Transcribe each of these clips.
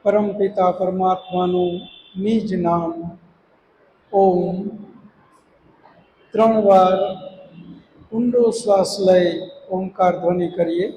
પરમપિતા પરમાત્માનું નિજ નામ ઓમ 3 વાર ઊંડો શ્વાસ લઈ ઓમકાર ધ્વનિ કરીએ.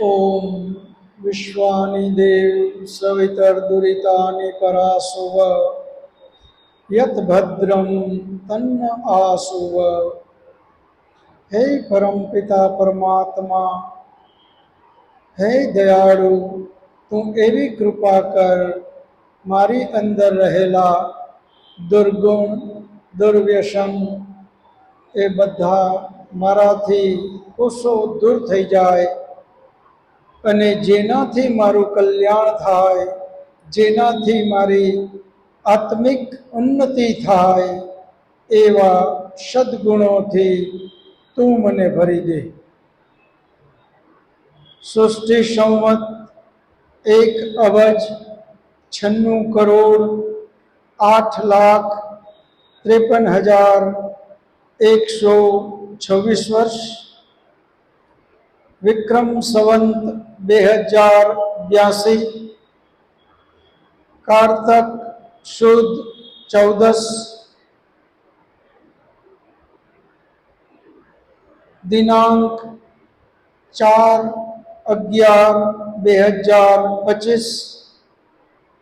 ઓમ વિશ્વાનિ દેવ સવિતર્દુરિતાનિ પરાસુવ યત ભદ્રમ તન્ન આસુવ. હે પરમપિતા પરમાત્મા, હે દયાળુ, તું એવી કૃપા કર મારી અંદર રહેલા દુર્ગુણ દુર્વ્યસન એ બધા મારાથી કોસો દૂર થઈ જાય અને જેનાથી મારું કલ્યાણ થાય, જેનાથી મારી આત્મિક ઉન્નતિ થાય એવા સદ્ગુણોથી તું મને ભરી દે. સૃષ્ટિ સંવત 1,96,53,126 વર્ષ, વિક્રમ સંવત 2082, કારતક સુદ 14, દિનાંક 4/11/2025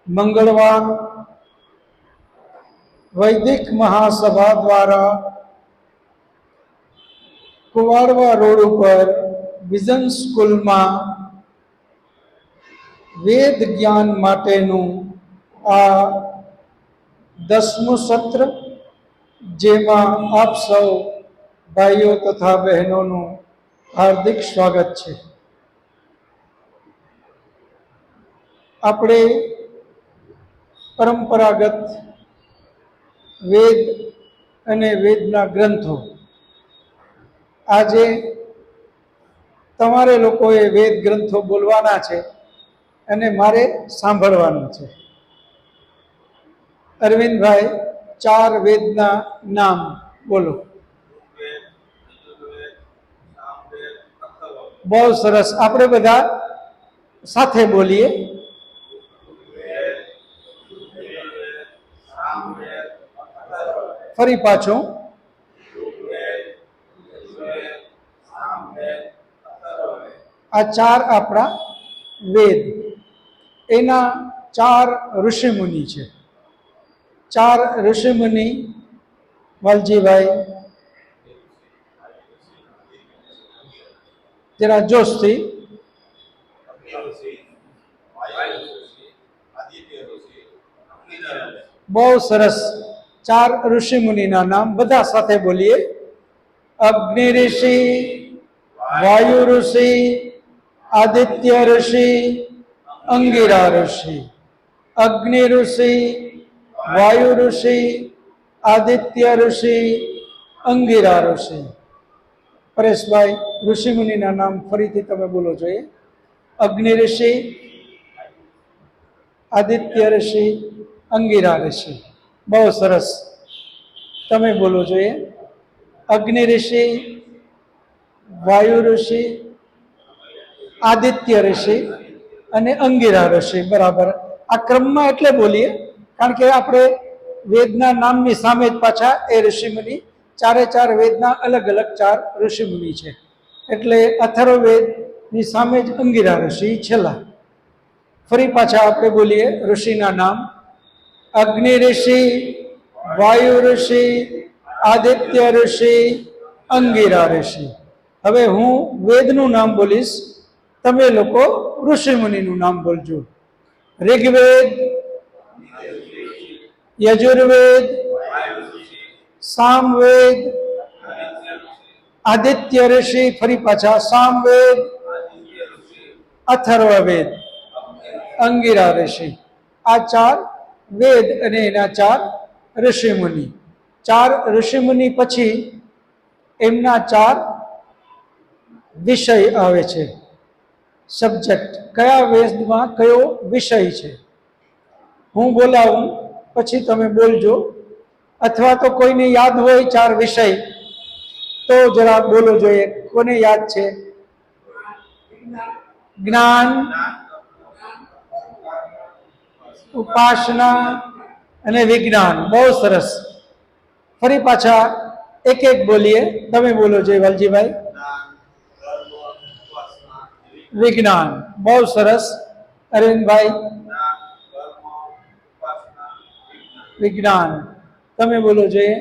મંગળવાર, વૈદિક મહાસભા દ્વારા કુવાડવા રોડ ઉપર વિઝન સ્કૂલમાં વેદ જ્ઞાન માટેનું આ 10મું સત્ર, જેમાં આપ સૌ ભાઈઓ તથા બહેનોનું હાર્દિક સ્વાગત છે. આપણે પરંપરાગત વેદ અને વેદના ગ્રંથો, આજે તમારે લોકોએ વેદ ગ્રંથો બોલવાના છે અને મારે સાંભળવાનું છે. અરવિંદભાઈ 4 વેદના નામ બોલો. બહુ સરસ. આપણે બધા સાથે બોલીએ. ફરી પાછું. આ 4 આપણા વેદ, એના 4 ઋષિમુનિ છે. 4 ઋષિમુનિ વાલજીભાઈ જરા જોશથી. બહુ સરસ. 4 ઋષિમુનિના નામ બધા સાથે બોલીએ. અગ્નિ ઋષિ, વાયુ ઋષિ, આદિત્ય ઋષિ, અંગિરા ઋષિ. અગ્નિ ઋષિ, વાયુ ઋષિ, આદિત્ય ઋષિ, અંગિરા ઋષિ. પરેશભાઈ, ઋષિમુનિના નામ ફરીથી તમે બોલો જોઈએ. અગ્નિ ઋષિ, આદિત્ય ઋષિ, અંગિરા ઋષિ. બહુ સરસ. તમે બોલો જોઈએ. અગ્નિ ઋષિ, વાયુ ઋષિ, આદિત્ય ઋષિ અને અંગિરા ઋષિ. બરાબર. આ ક્રમમાં એટલે બોલીએ કારણ કે આપણે વેદના નામની સામે જ પાછા એ ઋષિમુનિ, 4 વેદના અલગ અલગ 4 ઋષિમુનિ છે. એટલે અથર્વવેદ ની સામે જ અંગિરા ઋષિ છેલ્લા. ફરી પાછા આપણે બોલીએ ઋષિના નામ. અગ્નિ ઋષિ, વાયુ ઋષિ, આદિત્ય ઋષિ, અંગિરા ઋષિ. હવે હું વેદનું નામ બોલીશ, તમે લોકો ઋષિ મુનિનું નામ બોલજો. ઋગ્વેદ, યજુર્વેદ, સામવેદ, આદિત્ય ઋષિ, ફરી પાછા સામવેદ, અથર્વવેદ, અંગિરા ઋષિ. આ 4 વેદ અને એના 4 ઋષિમુનિ. 4 ઋષિમુનિ પછી એમના 4 વિષય આવે છે, સબ્જેક્ટ. કયા વેદમાં કયો વિષય છે હું બોલાવું, પછી તમે બોલજો. અથવા તો કોઈને યાદ હોય 4 વિષય તો જરા બોલો જોઈએ. કોને યાદ છે? જ્ઞાન, ઉપાસના અને વિજ્ઞાન. બહુ સરસ. ફરી પાછા એક એક બોલીએ. તમે બોલો જોઈએ વાલજીભાઈ. વિજ્ઞાન. બહુ સરસ. અરવિંદભાઈ વિજ્ઞાન. તમે બોલો જોઈએ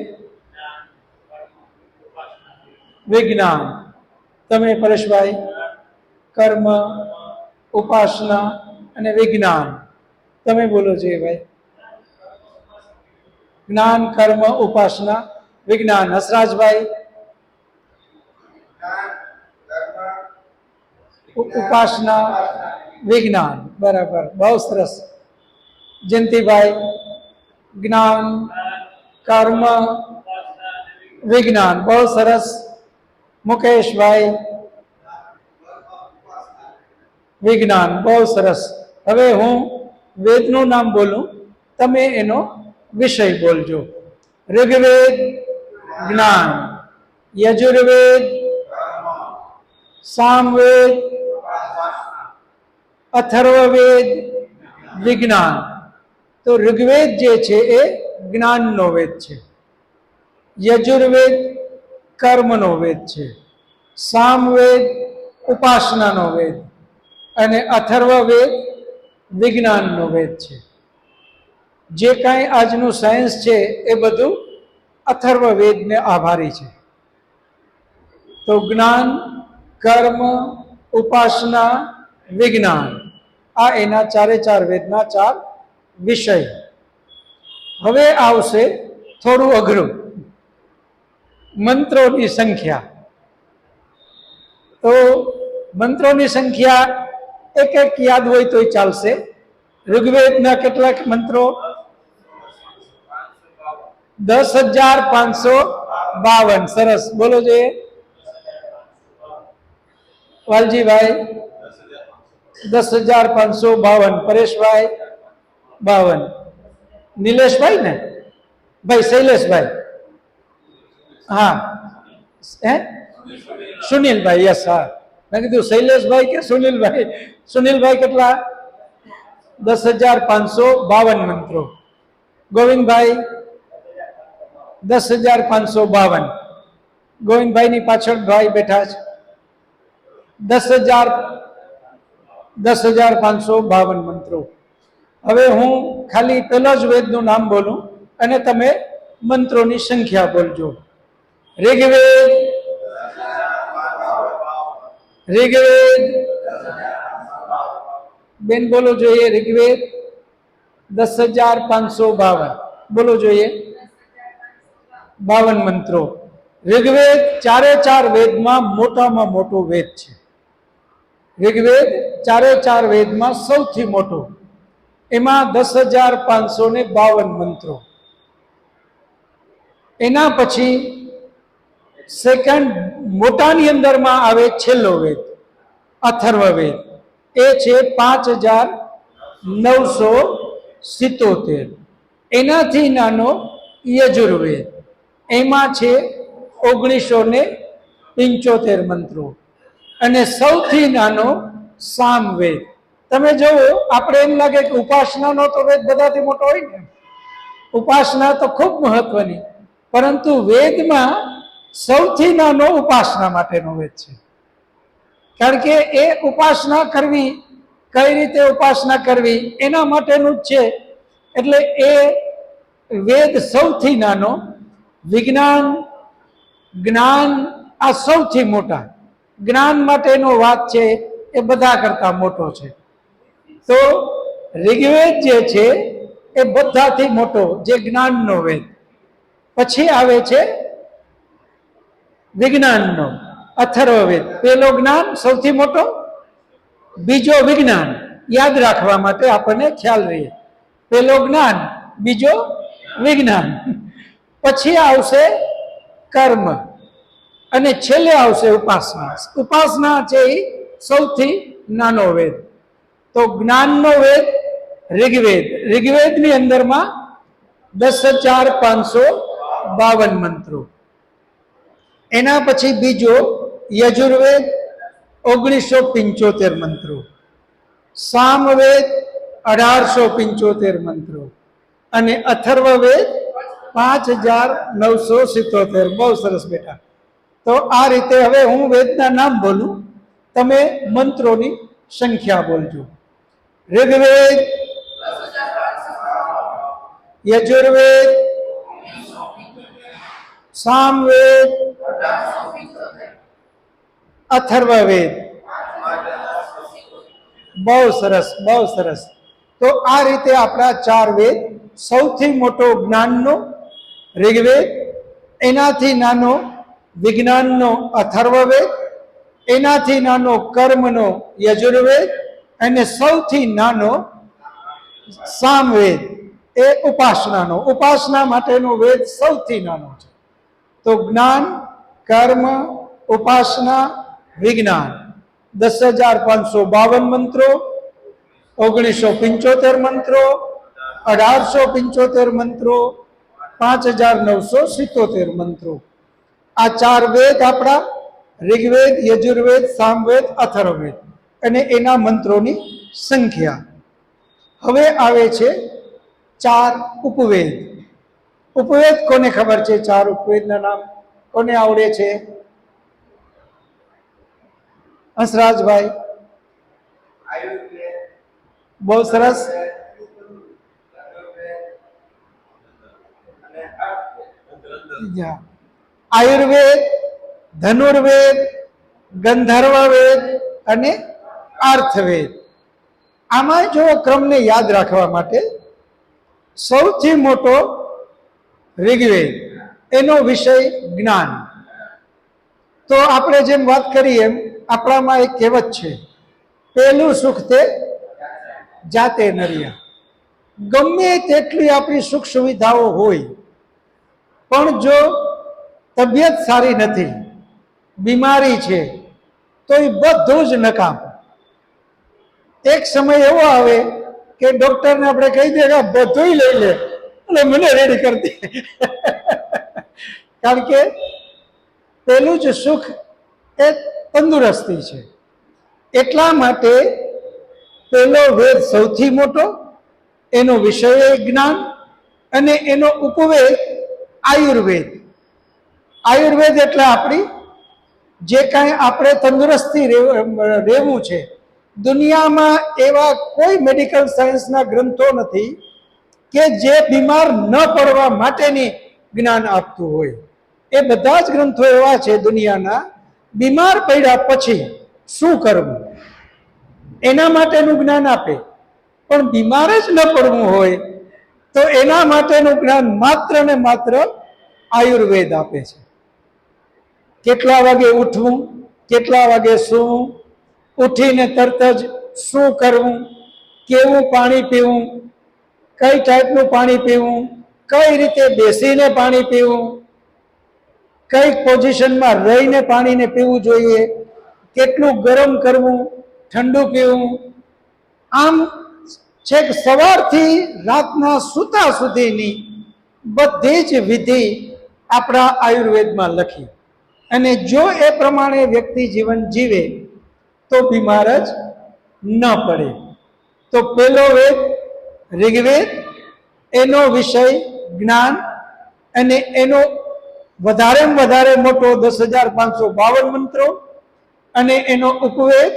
વિજ્ઞાન. તમે પરેશભાઈ? કર્મ, ઉપાસના અને વિજ્ઞાન. તમે બોલો જોઈએ ભાઈ. જ્ઞાન, કર્મ, ઉપાસના, વિજ્ઞાન. હસરાજભાઈ? ઉપાસના, વિજ્ઞાન. બરાબર, બહુ સરસ. જયંતિભાઈ? જ્ઞાન, કર્મ, વિજ્ઞાન. બહુ સરસ. મુકેશભાઈ? વિજ્ઞાન. બહુ સરસ. હવે હું વેદનું નામ બોલું, તમે એનો વિષય બોલજો. ઋગ્વેદ જ્ઞાન, યજુર્વેદ, સામવેદ, અથર્વવેદ, વિજ્ઞાન. તો ઋગ્વેદ જે છે એ જ્ઞાનનો વેદ છે, યજુર્વેદ કર્મનો વેદ છે, સામવેદ ઉપાસનાનો વેદ અને અથર્વવેદ વિજ્ઞાનનો વેદ છે. જે કાંઈ આજનું સાયન્સ છે એ બધું અથર્વવેદને આભારી છે. તો જ્ઞાન, કર્મ, ઉપાસના, વિજ્ઞાન, આ એના 4 વેદના 4 વિષય. હવે આવશે થોડું અઘરું, મંત્રોની સંખ્યા. તો મંત્રોની સંખ્યા એક એક યાદ હોય તોય ચાલશે. ઋગ્વેદના કેટલાક મંત્રો? 10,552. સરસ. બોલો જોઈએ વાલજીભાઈ. 10,552. પરેશભાઈ? 52. નિલેશભાઈ ને? ભાઈ શૈલેષભાઈ? હા. હે? સુનિલભાઈ? યસ. હા, મેં કીધું શૈલેષભાઈ કે સુનિલભાઈ. સુનિલભાઈ કેટલા? 10,552 મંત્રો. ગોવિંદભાઈ? 10,552. ગોવિંદભાઈની પાછળ ભાઈ બેઠા છે. 10,552 મંત્રો. હવે હું ખાલી પહેલા જ વેદનું નામ બોલું અને તમે મંત્રોની સંખ્યા બોલજો. ઋગ્વેદ, ઋગ્વેદ. બેન બોલો જોઈએ ઋગ્વેદ. 10,552. બોલો જોઈએ 52 મંત્રો. ઋગ્વેદ 4 વેદમાં મોટામાં મોટો વેદ છે. ઋગ્વેદ 4 વેદમાં સૌથી મોટો. એમાં 10,552 મંત્રો. એના પછી સેકન્ડ મોટાની અંદરમાં આવે છેલ્લો વેદ, અથર્વવેદ. એ છે 5,977. એનાથી નાનો યજુર્વેદ, એમાં છે 1975 મંત્રો. અને સૌથી નાનો સામવેદ. તમે જોવો, આપણે એમ લાગે કે ઉપાસનાનો તો વેદ બધાથી મોટો હોય ને. ઉપાસના તો ખૂબ મહત્વની, પરંતુ વેદમાં સૌથી નાનો ઉપાસના માટેનો વેદ છે. કારણ કે એ ઉપાસના કરવી, કઈ રીતે ઉપાસના કરવી એના માટેનું જ છે. એટલે એ વેદ સૌથી નાનો, વિજ્ઞાન, જ્ઞાન આ સૌથી મોટા. જ્ઞાન માટેનો વાત છે એ બધા કરતા મોટો છે. તો ઋગ્વેદ જે છે એ બધાથી મોટો, જે જ્ઞાનનો વેદ. પછી આવે છે વિજ્ઞાનનો અથર્વવેદ. પેલો જ્ઞાન સૌથી મોટો, બીજો વિજ્ઞાન. યાદ રાખવા માટે આપણને ખ્યાલ રહે, પેલો જ્ઞાન, બીજો વિજ્ઞાન. પછી આવશે કર્મ અને છેલ્લે આવશે ઉપાસના. ઉપાસના છે એ સૌથી નાનો વેદ. તો જ્ઞાનનો વેદ ઋગ્વેદ. ઋગ્વેદની અંદરમાં 10,552 મંત્રો. એના પછી બીજો યજુર્વેદ 1975 મંત્રો, સામવેદ 1875 મંત્રો અને અથર્વવેદ 5977. બહુ સરસ બેટા. તો આ રીતે હવે હું વેદના નામ બોલું, તમે મંત્રોની સંખ્યા બોલજો. ઋગ્વેદ, યજુર્વેદ, સામવેદ, અથર્વવેદ. બહુ સરસ, બહુ સરસ. તો આ રીતે આપણા 4 વેદ. સૌથી મોટો જ્ઞાનનો ઋગ્વેદ, એનાથી નાનો વિજ્ઞાનનો અથર્વવેદ, એનાથી નાનો કર્મનો યજુર્વેદ અને સૌથી નાનો સામવેદ એ ઉપાસનાનો. ઉપાસના માટેનો વેદ સૌથી નાનો છે. તો જ્ઞાન, કર્મ, ઉપાસના, વિજ્ઞાન 10,552 મંત્રો, 1975 મંત્રો, 1875 મંત્રો, 5977 મંત્રો. આ 4 વેદ આપણા ઋગ્વેદ, યજુર્વેદ, સામવેદ, અથર્વવેદ અને એના મંત્રોની સંખ્યા. હવે આવે છે 4 ઉપવેદ. ઉપવેદ કોને ખબર છે? 4 ઉપવેદના નામ કોને આવડે છે? હંસરાજભાઈ. બહુ સરસ. આયુર્વેદ, ધનુર્વેદ, ગંધર્વવેદ અને અર્થવેદ. આમાં જો ક્રમને યાદ રાખવા માટે સૌથી મોટો ઋગ્વેદ, એનો વિષય જ્ઞાન. તો આપણે જેમ વાત કરી એમ આપણામાં એક કહેવત છે, પહેલું સુખ તે જાતે નર્યા. ગમે તેટલી આપણી સુખ સુવિધાઓ હોય, પણ જો તબિયત સારી નથી, બીમારી છે, તો એ બધું જ નકામ. એક સમય એવો આવે કે ડોક્ટરને આપણે કહી દે કે બધું લઈ લે એટલે મને રેડી કરી દે. કારણ કે પેલું જ સુખ એ તંદુરસ્તી છે. એટલા માટે પેલો વેદ સૌથી મોટો, એનો વિષય જ્ઞાન અને એનો ઉપવેદ આયુર્વેદ. આયુર્વેદ એટલે આપણી જે કાંઈ આપણે તંદુરસ્તી રહેવું છે. દુનિયામાં એવા કોઈ મેડિકલ સાયન્સના ગ્રંથો નથી કે જે બીમાર ન પડવા માટેની જ્ઞાન આપતું હોય. એ બધા જ ગ્રંથો એવા છે દુનિયાના, બીમાર પડ્યા પછી શું કરવું એના માટેનું જ્ઞાન આપે. પણ બીમાર જ ન પડવું હોય તો એના માટેનું જ્ઞાન માત્ર ને માત્ર આયુર્વેદ આપે છે. કેટલા વાગે ઉઠવું, કેટલા વાગે સૂવું, ઉઠીને તરત જ શું કરવું, કેવું પાણી પીવું, કઈ ટાઈપનું પાણી પીવું, કઈ રીતે બેસીને પાણી પીવું, કઈ પોઝિશનમાં રહીને પાણીને પીવું જોઈએ, કેટલું ગરમ કરવું, ઠંડુ પીવું. આમ છેક સવારથી રાતના સૂતા સુધીની બધી જ વિધિ આપણા આયુર્વેદમાં લખી. અને જો એ પ્રમાણે વ્યક્તિ જીવન જીવે તો બીમાર જ ન પડે. તો પેલો વેદ ઋગ્વેદ, એનો વિષય જ્ઞાન અને એનો વધારેમાં વધારે મોટો 10,552 મંત્રો અને એનો ઉપવેદ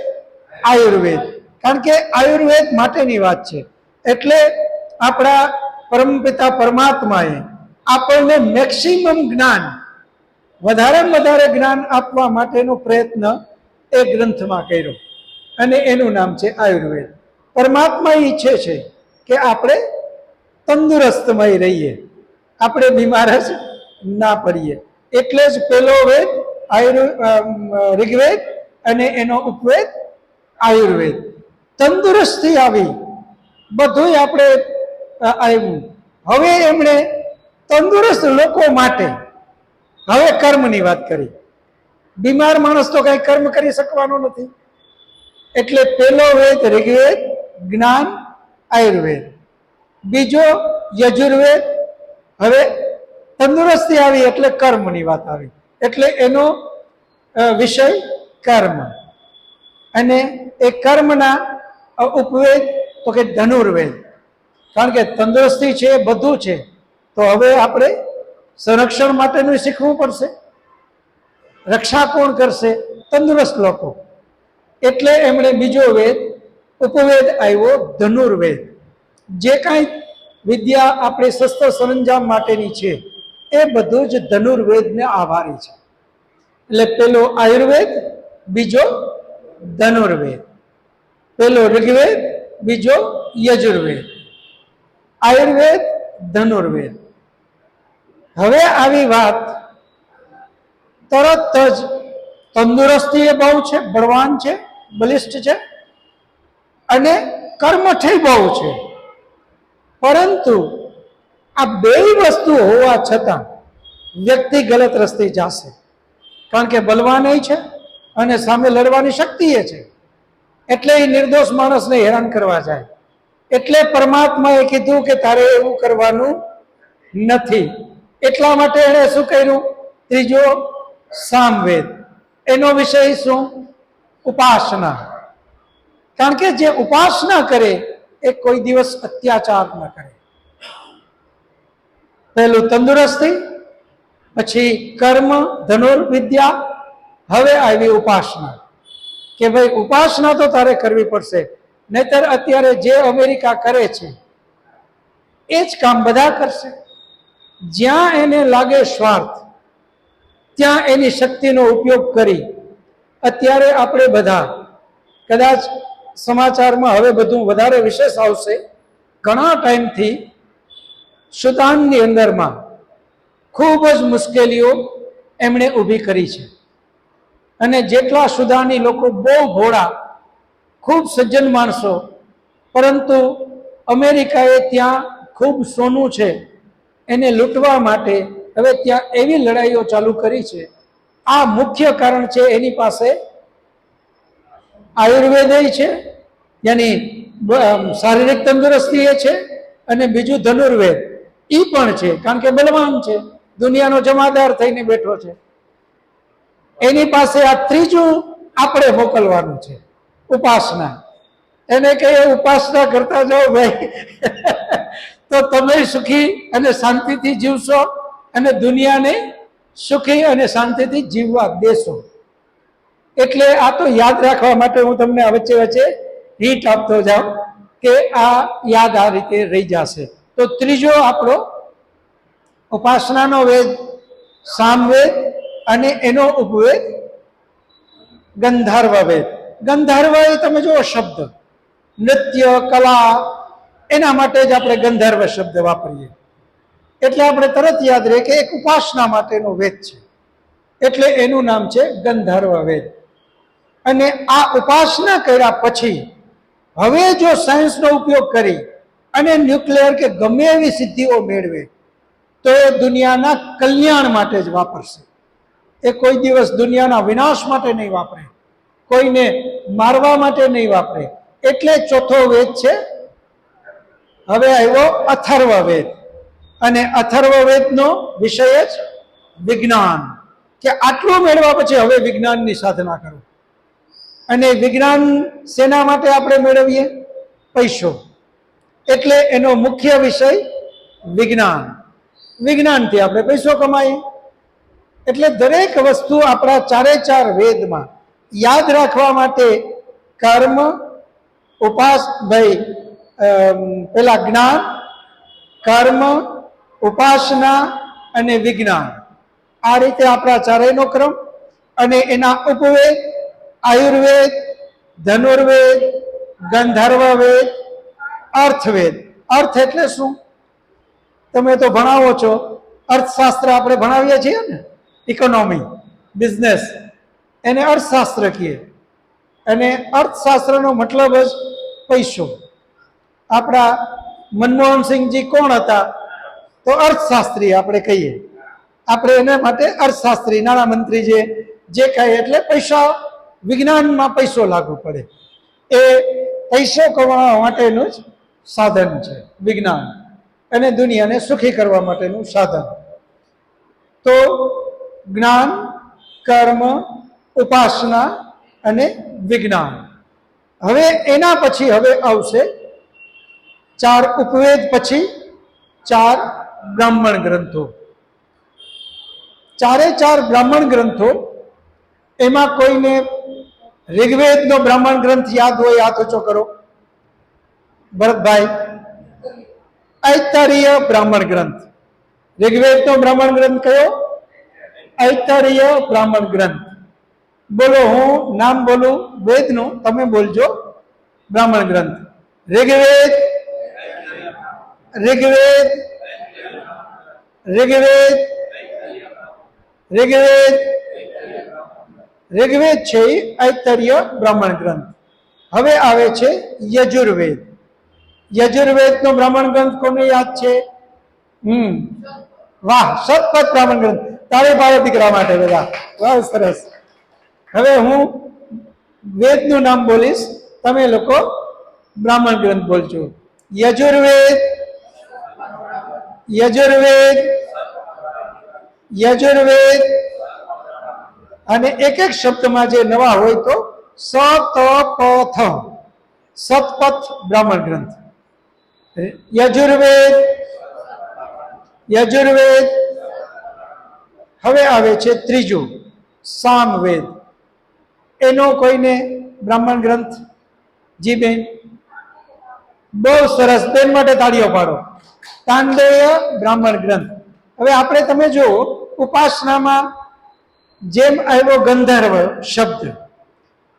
આયુર્વેદ. કારણ કે આયુર્વેદ માટેની વાત છે. એટલે આપણા પરમપિતા પરમાત્માએ આપણને મેક્સિમમ જ્ઞાન, વધારેમાં વધારે જ્ઞાન આપવા માટેનો પ્રયત્ન એ ગ્રંથમાં કર્યો અને એનું નામ છે આયુર્વેદ. પરમાત્મા ઈચ્છે છે કે આપણે તંદુરસ્તમય રહીએ, આપણે બીમાર જ ના પડીએ. એટલે જ પેલો વેદ ઋગ્વેદ અને એનો ઉપવેદ આયુર્વેદ. તંદુરસ્તી આવી, બધું આપણે આવ્યું. હવે એમણે તંદુરસ્ત લોકો માટે હવે કર્મની વાત કરી. બીમાર માણસ તો કઈ કર્મ કરી શકવાનો નથી. એટલે પેલો વેદ ઋગ્વેદ, જ્ઞાન આયુર્વેદ. બીજો યજુર્વેદ. હવે તંદુરસ્તી આવી એટલે કર્મની વાત આવી, એટલે એનો વિષય કર્મ. અને એ કર્મના ઉપવેદ તો કે ધનુર્વેદ. કારણ કે તંદુરસ્તી છે, બધું છે, તો હવે આપણે સંરક્ષણ માટેનું શીખવું પડશે. રક્ષા કોણ કરશે? તંદુરસ્ત લોકો. એટલે એમણે બીજો વેદ ઉપવેદ આવ્યો ધનુર્વેદ. જે કાંઈ વિદ્યા આપણે શસ્ત્ર સરંજામ માટેની છે એ બધું જ ધનુર્વેદને આભારી છે. એટલે પેલો આયુર્વેદ, બીજો ધનુર્વેદ. પેલો ઋગ્વેદ, બીજો યજુર્વેદ. આયુર્વેદ, ધનુર્વેદ. હવે આવી વાત તરત જ તંદુરસ્તી એ બહુ છે, બળવાન છે, બલિષ્ઠ છે, અને કર્મઠ બહુ છે. પરંતુ આ બે વસ્તુ હોવા છતાં વ્યક્તિ ગલત રસ્તે જશે. કારણ કે બલવાન છે અને સામે લડવાની શક્તિ એ છે. એટલે એ નિર્દોષ માણસને હેરાન કરવા જાય. એટલે પરમાત્માએ કીધું કે તારે એવું કરવાનું નથી. એટલા માટે એણે શું કર્યું? ત્રીજો સામવેદ. એનો વિષય શું? ઉપાસના. કારણ કે જે ઉપાસના કરે એ કોઈ દિવસ અત્યાચાર ન કરે. પહેલું તંદુરસ્તી, પછી કર્મ ધનુર્વિદ્યા, હવે આવી ઉપાસના. કે ભાઈ ઉપાસના તો તારે કરવી પડશે, નહીતર અત્યારે જે અમેરિકા કરે છે એ જ કામ બધા કરશે. જ્યાં એને લાગે સ્વાર્થ, ત્યાં એની શક્તિનો ઉપયોગ કરી અત્યારે આપણે બધા, કદાચ સમાચારમાં હવે બધું વધારે વિશેષ આવશે, ઘણા ટાઈમથી સુદાનની અંદરમાં ખૂબ જ મુશ્કેલીઓ એમણે ઊભી કરી છે. અને જેટલા સુદાની લોકો બહુ ભોળા, ખૂબ સજ્જન માણસો, પરંતુ અમેરિકાએ ત્યાં ખૂબ સોનું છે એને લૂંટવા માટે હવે ત્યાં એવી લડાઈઓ ચાલુ કરી છે. આ મુખ્ય કારણ છે, એની પાસે આયુર્વેદ છે, યાની શારીરિક તંદુરસ્તી એ છે, અને બીજું ધનુર્વેદ એ પણ છે. કારણ કે બલવાન છે, દુનિયાનો જમાદાર થઈને બેઠો છે. એની પાસે આ ત્રીજું આપણે મોકલવાનું છે, ઉપાસના. એને કહીએ ઉપાસના કરતા જાઓ ભાઈ તો તમે સુખી અને શાંતિથી જીવશો અને દુનિયાને સુખી અને શાંતિથી જીવવા દેશો. એટલે આ તો યાદ રાખવા માટે હું તમને વચ્ચે વચ્ચે હિન્ટ આપતો જાઉં કે આ યાદ આ રીતે રહી જશે. તો ત્રીજો આપણો ઉપાસનાનો વેદ સામવેદ અને એનો ઉપવેદ ગંધર્વ વેદ. ગંધર્વ એ તમે જુઓ શબ્દ, નૃત્ય કલા, એના માટે જ આપણે ગંધર્વ શબ્દ વાપરીએ. એટલે આપણે તરત યાદ રહે કે એક ઉપાસના માટેનો વેદ છે, એટલે એનું નામ છે ગંધર્વ વેદ. અને આ ઉપાસના કર્યા પછી હવે જો સાયન્સનો ઉપયોગ કરી અને ન્યુક્લિયર કે ગમે એવી સિદ્ધિઓ મેળવે તો એ દુનિયાના કલ્યાણ માટે જ વાપરશે. એ કોઈ દિવસ દુનિયાના વિનાશ માટે નહીં વાપરે, કોઈને મારવા માટે નહીં વાપરે. એટલે ચોથો વેદ છે હવે આવ્યો અથર્વવેદ. અને અથર્વવેદનો વિષય જ વિજ્ઞાન. કે આટલું મેળવ્યા પછી હવે વિજ્ઞાનની સાધના કરો. અને વિજ્ઞાન શેના માટે આપણે મેળવીએ? પૈસો. એટલે એનો મુખ્ય વિષય વિજ્ઞાન. વિજ્ઞાનથી આપણે પૈસો કમાઈએ. એટલે દરેક વસ્તુ આપણા ચારે ચાર વેદમાં યાદ રાખવા માટે કર્મ, પેલા જ્ઞાન, કર્મ, ઉપાસના અને વિજ્ઞાન, આ રીતે આપણા ચારેયનો ક્રમ. અને એના ઉપવેદ આયુર્વેદ, ધનુર્વેદ, ગંધર્વવેદ, અર્થવેદ. અર્થ એટલે શું? તમે તો ભણાવો છો, અર્થશાસ્ત્ર આપણે ભણાવીએ છીએ ને, ઇકોનોમી, બિઝનેસ, એને અર્થશાસ્ત્ર કહીએ. અને અર્થશાસ્ત્રનો મતલબ જ પૈસો. આપણા મનમોહનસિંહજી કોણ હતા? તો અર્થશાસ્ત્રી આપણે કહીએ. આપણે એના માટે અર્થશાસ્ત્રી, નાણામંત્રી જે કહીએ, એટલે પૈસા, વિજ્ઞાનમાં પૈસો લાગુ પડે. એ પૈસો કમાવા માટેનું જ સાધન છે વિજ્ઞાન, અને દુનિયાને સુખી કરવા માટેનું સાધન. તો જ્ઞાન, કર્મ, ઉપાસના અને વિજ્ઞાન. હવે એના પછી હવે આવશે 4 ઉપવેદ, પછી 4 બ્રાહ્મણ ગ્રંથો. 4 બ્રાહ્મણ ગ્રંથો. એમાં કોઈને ઋગ્વેદનો બ્રાહ્મણ ગ્રંથ યાદ હોય? હાથ ઊંચો કરો. ભરતભાઈ, ઐતરેય બ્રાહ્મણ ગ્રંથ. ઋગ્વેદનો બ્રાહ્મણ ગ્રંથ કયો? ઐતરેય બ્રાહ્મણ ગ્રંથ. બોલો, હું નામ બોલું વેદનું, તમે બોલજો બ્રાહ્મણ ગ્રંથ. ઋગ્વેદ, ઋગ્વેદ, ઋગ્વેદ, ઋગ્વેદ. ઋગ્વેદ છે એ ઐતરેય બ્રાહ્મણ ગ્રંથ. હવે આવે છે યજુર્વેદ. યજુર્વેદનો બ્રાહ્મણ ગ્રંથ કોને યાદ છે? વાહ, શતપથ બ્રાહ્મણ ગ્રંથ. તારે ભાઈ દીકરા માટે બધા. વાહ, સરસ. હવે હું વેદનું નામ બોલીશ, તમે લોકો બ્રાહ્મણ ગ્રંથ બોલજો. યજુર્વેદ, યજુર્વેદ, યજુર્વેદ. અને એક એક શબ્દમાં જે નવા હોય તો સતપથ, શતપથ બ્રાહ્મણ ગ્રંથ. યજુર્વેદ, યજુર્વેદ. હવે આવે છે ત્રીજું, સામવેદ. એનો કોઈને બ્રાહ્મણ ગ્રંથ? જી બેન, બહુ સરસ, બેન માટે તાળીઓ પાડો. તાંડેય બ્રાહ્મણ ગ્રંથ. હવે આપણે તમે જુઓ, ઉપાસનામાં જેમ આવ્યો ગંધર્વ શબ્દ,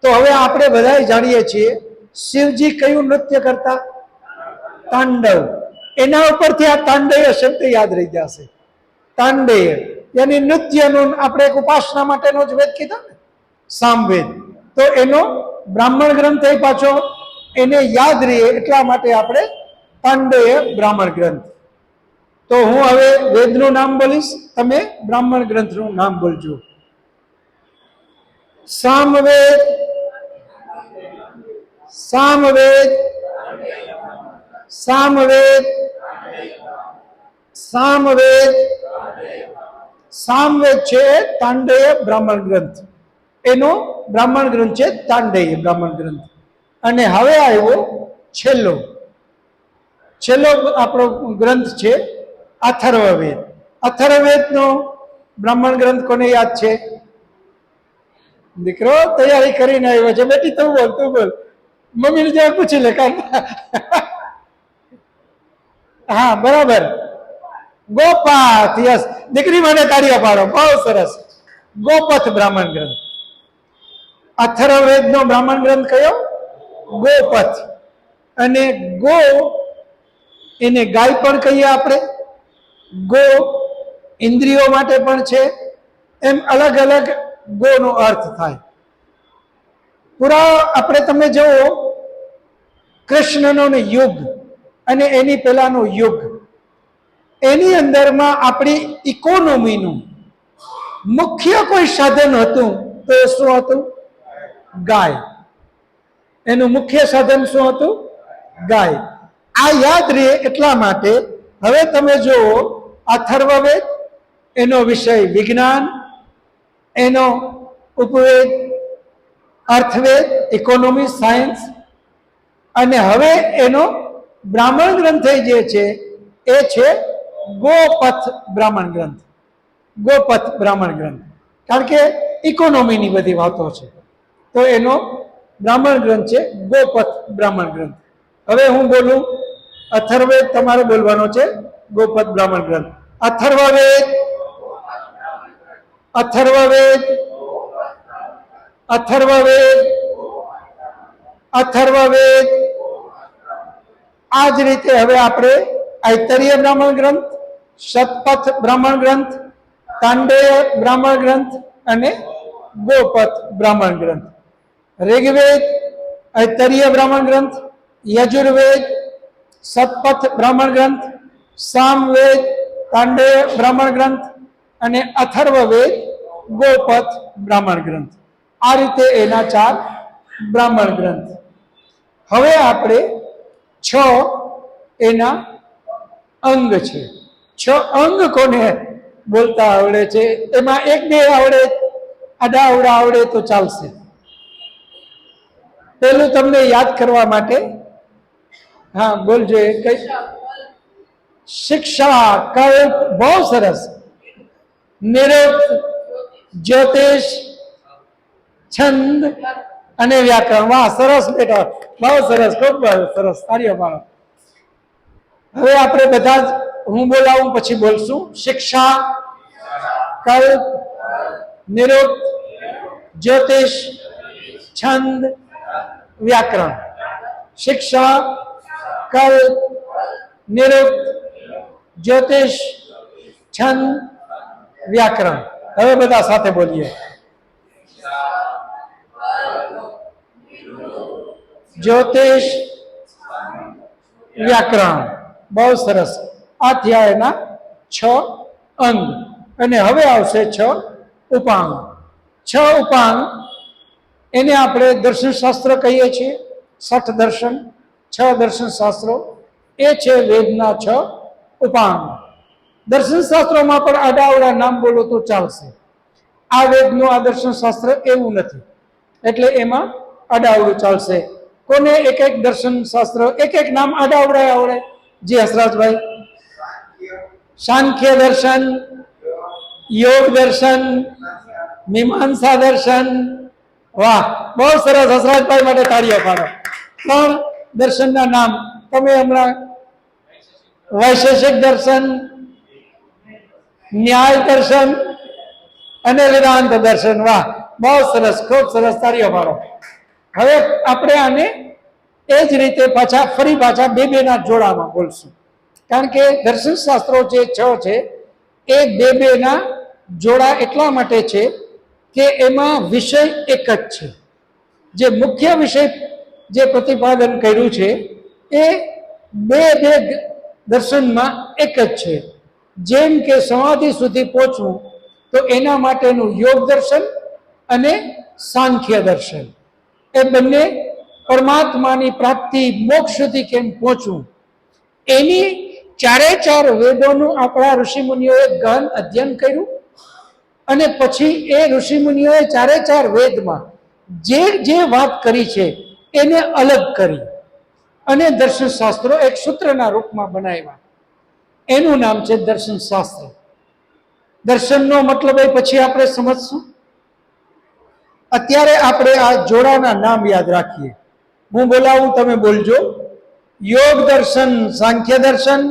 તો હવે આપણે બધા જાણીએ છીએ શિવજી કયું નૃત્ય કરતા? તાંડવ. એના ઉપરથી આ તાંડેય શબ્દ યાદ રહી જશે. તાંડેય યાની નૃત્યનું, આપણે એક ઉપાસના માટેનો જ વેદ કીધા ને, સામવેદ. તો એનો બ્રાહ્મણ ગ્રંથ એ પાછો એને યાદ રહે એટલા માટે આપણે તાંડેય બ્રાહ્મણ ગ્રંથ. તો હું હવે વેદનું નામ બોલીશ, તમે બ્રાહ્મણ ગ્રંથનું નામ બોલજો. સામવેદ, સામવેદ, સામવેદ, સામવેદ. સામવેદ છે તાંડેય બ્રાહ્મણ ગ્રંથ. એનો બ્રાહ્મણ ગ્રંથ છે તાંડેય બ્રાહ્મણ ગ્રંથ. અને હવે આવ્યો છેલ્લો આપણો ગ્રંથ છે અથર્વવેદ. અથર્વવેદનો બ્રાહ્મણ ગ્રંથ કોને યાદ છે? દીકરો તૈયારી કરીને આવ્યો છે. બેટી તું બોલ, તું બોલ. મમ્મીને જરા પૂછી લે. હા, બરાબર, ગોપથ. યસ, દીકરી માટે તાળીઓ પાડો. બહુ સરસ. ગોપથ બ્રાહ્મણ ગ્રંથ. અથર્વવેદનો બ્રાહ્મણ ગ્રંથ કયો? ગોપથ. અને ગો એને ગાય પણ કહીએ આપણે. ગો ઇન્દ્રિયો માટે પણ છે. એમ અલગ અલગ ગોનો અર્થ થાય. પૂરા આપણે તમે જુઓ, કૃષ્ણનો યુગ અને એની પહેલાનો યુગ, એની અંદરમાં આપણી ઇકોનોમીનું મુખ્ય કોઈ સાધન હતું તો એ શું હતું? ગાય. એનું મુખ્ય સાધન શું હતું? ગાય. આ યાદ રહે એટલા માટે હવે તમે જુઓ, અથર્વવેદ એનો વિષય વિજ્ઞાન, એનો ઉપવેદ અર્થવેદ, ઇકોનોમી, સાયન્સ. અને હવે એનો બ્રાહ્મણ ગ્રંથ જે છે એ છે ગોપથ બ્રાહ્મણ ગ્રંથ. ગોપથ બ્રાહ્મણ ગ્રંથ, કારણ કે ઇકોનોમીની બધી વાતો છે. તો એનો બ્રાહ્મણ ગ્રંથ છે ગોપથ બ્રાહ્મણ ગ્રંથ. હવે હું બોલું અથર્વવેદ, તમારે બોલવાનો છે ગોપથ બ્રાહ્મણ ગ્રંથ. અથર્વવેદ, અથર્વવેદ, અથર્વવેદ, અથર્વવેદ. આ જ રીતે હવે આપણે ઐતરેય બ્રાહ્મણ ગ્રંથ, શતપથ બ્રાહ્મણ ગ્રંથ, તાંડેય બ્રાહ્મણ ગ્રંથ અને ગોપથ બ્રાહ્મણ ગ્રંથ. ઋગ્વેદ ઐતરેય બ્રાહ્મણ ગ્રંથ, યજુર્વેદ શતપથ બ્રાહ્મણ ગ્રંથ, સામવેદ તાંડેય બ્રાહ્મણ ગ્રંથ અને અથર્વવેદ ગોપથ બ્રાહ્મણ ગ્રંથ. આ રીતે એના 4 બ્રાહ્મણ ગ્રંથ. હવે આપણે 6 એના અંગ છે. 6 અંગ કોને બોલતા આવડે છે? એમાં 1-2 આવડે, આડા અવડા આવડે તો ચાલશે. પેલું તમને યાદ કરવા માટે, હા બોલજો. કઈ? શિક્ષા, કલ્પ, બહુ સરસ. નિરુક્ત, જ્યોતિષ, છંદ અને વ્યાકરણ. વાહ, સરસ બેટા, બહુ સરસ, ખૂબ સરસ, તાળીઓ પાડો. હવે આપણે બધા જ હું બોલાવું પછી બોલશું. શિક્ષા, કલ્પ, નિરુક્ત, જ્યોતિષ, છંદ, વ્યાકરણ. શિક્ષા, કલ્પ, નિરુક્ત, જ્યોતિષ, છંદ, વ્યાકરણ. હવે બધા સાથે બોલીએ. જ્યોતિષ, વ્યાકરણ. બહુ સરસ. આ થયા એના 6 અંગ. અને હવે આવશે 6 ઉપાંગ. 6 ઉપાંગ એને આપણે દર્શનશાસ્ત્ર કહીએ છીએ. 60 દર્શન, 6 દર્શનશાસ્ત્રો, એ છે વેદના 6 ઉપાંગ. દર્શનશાસ્ત્રોમાં પણ આડાઅવડા નામ બોલો તો ચાલશે. આ વેદનું આ દર્શનશાસ્ત્ર એવું નથી, એટલે એમાં આડાઅવડું ચાલશે. કોને એક એક દર્શનશાસ્ત્ર એક એક નામ આડાઅવડા આવડે? જી હસરાજભાઈ. સાંખ્ય દર્શન, યોગ દર્શન, મીમાંસા દર્શન. વાહ, બહુ સરસ. હસરાજભાઈ માટે તાળીઓ પાડો. 3 દર્શનના નામ તમે હમણાં વૈશેષિક દર્શન, ન્યાય દર્શન અને વેદાંત દર્શન. વાહ, બહુ સરસ, ખૂબ સરસ, તાળીઓ પાડો. હવે આપણે આને એ જ રીતે ફરી પાછા 2-2 ના જોડામાં બોલશું. કારણ કે દર્શનશાસ્ત્રો જે 6 છે એ 2-2 ના જોડા એટલા માટે છે કે એમાં વિષય એક જ છે. જે મુખ્ય વિષય જે પ્રતિપાદન કર્યું છે એ 2-2 દર્શનમાં એક જ છે. જેમ કે સમાધિ સુધી પહોંચવું તો એના માટેનું યોગ દર્શન અને સાંખ્ય દર્શન, એ બંને પરમાત્માની પ્રાપ્તિ, મોક્ષ સુધી કેમ પહોંચવું, એની 4 વેદોનું આપણા ઋષિમુનિઓએ ગહન અધ્યયન કર્યું. અને પછી એ ઋષિમુનિઓએ 4 વેદમાં જે જે વાત કરી છે એને અલગ કરી અને દર્શનશાસ્ત્રો એક સૂત્રના રૂપમાં બનાવ્યા. એનું નામ છે દર્શનશાસ્ત્ર. દર્શનનો મતલબ એ પછી આપણે સમજશું. અત્યારે આપણે આ જોડાના નામ યાદ રાખીએ. હું બોલાવું, તમે બોલજો. યોગ દર્શન, સાંખ્ય દર્શન,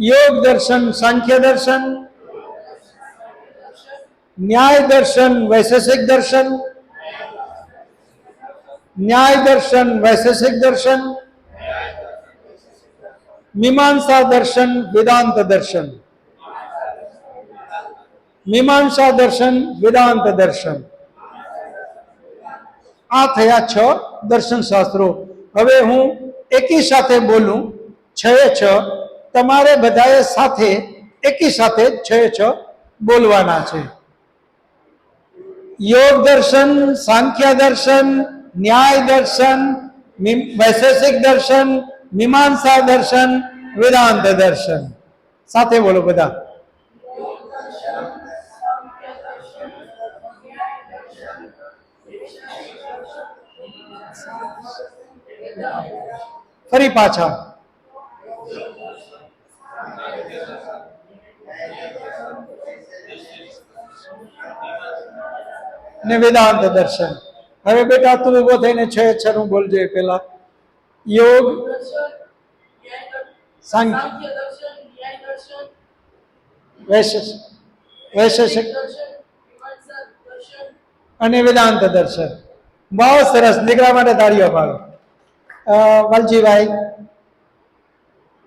યોગ દર્શન, સાંખ્ય દર્શન, ન્યાય દર્શન, વૈશેષિક દર્શન, ન્યાય દર્શન, વૈશેષિક દર્શન, મીમાંસા દર્શન, વેદાંત દર્શન, મીમાંસા દર્શન, વેદાંત દર્શન. આ થયા 6 દર્શનશાસ્ત્રો. હવે હું એકી સાથે બોલું 6 તમારે બધાએ સાથે એકી સાથે 6 બોલવાના છે. યોગ દર્શન, સાંખ્ય દર્શન, ન્યાય દર્શન, વૈશેષિક દર્શન, મીમાંસા દર્શન, વેદાંત દર્શન. સાથે બોલો બધા. ફરી પાછા. ને વેદાંત દર્શન. હવે બેટા તું ઉભો થઈને 6 અક્ષરનું બોલજે. પેલા યોગ, સાંખ્ય, વૈશેષિક અને વેદાંત દર્શન. બહુ સરસ. દીકરા માટે તાળીઓ પાડો. વાલજીભાઈ,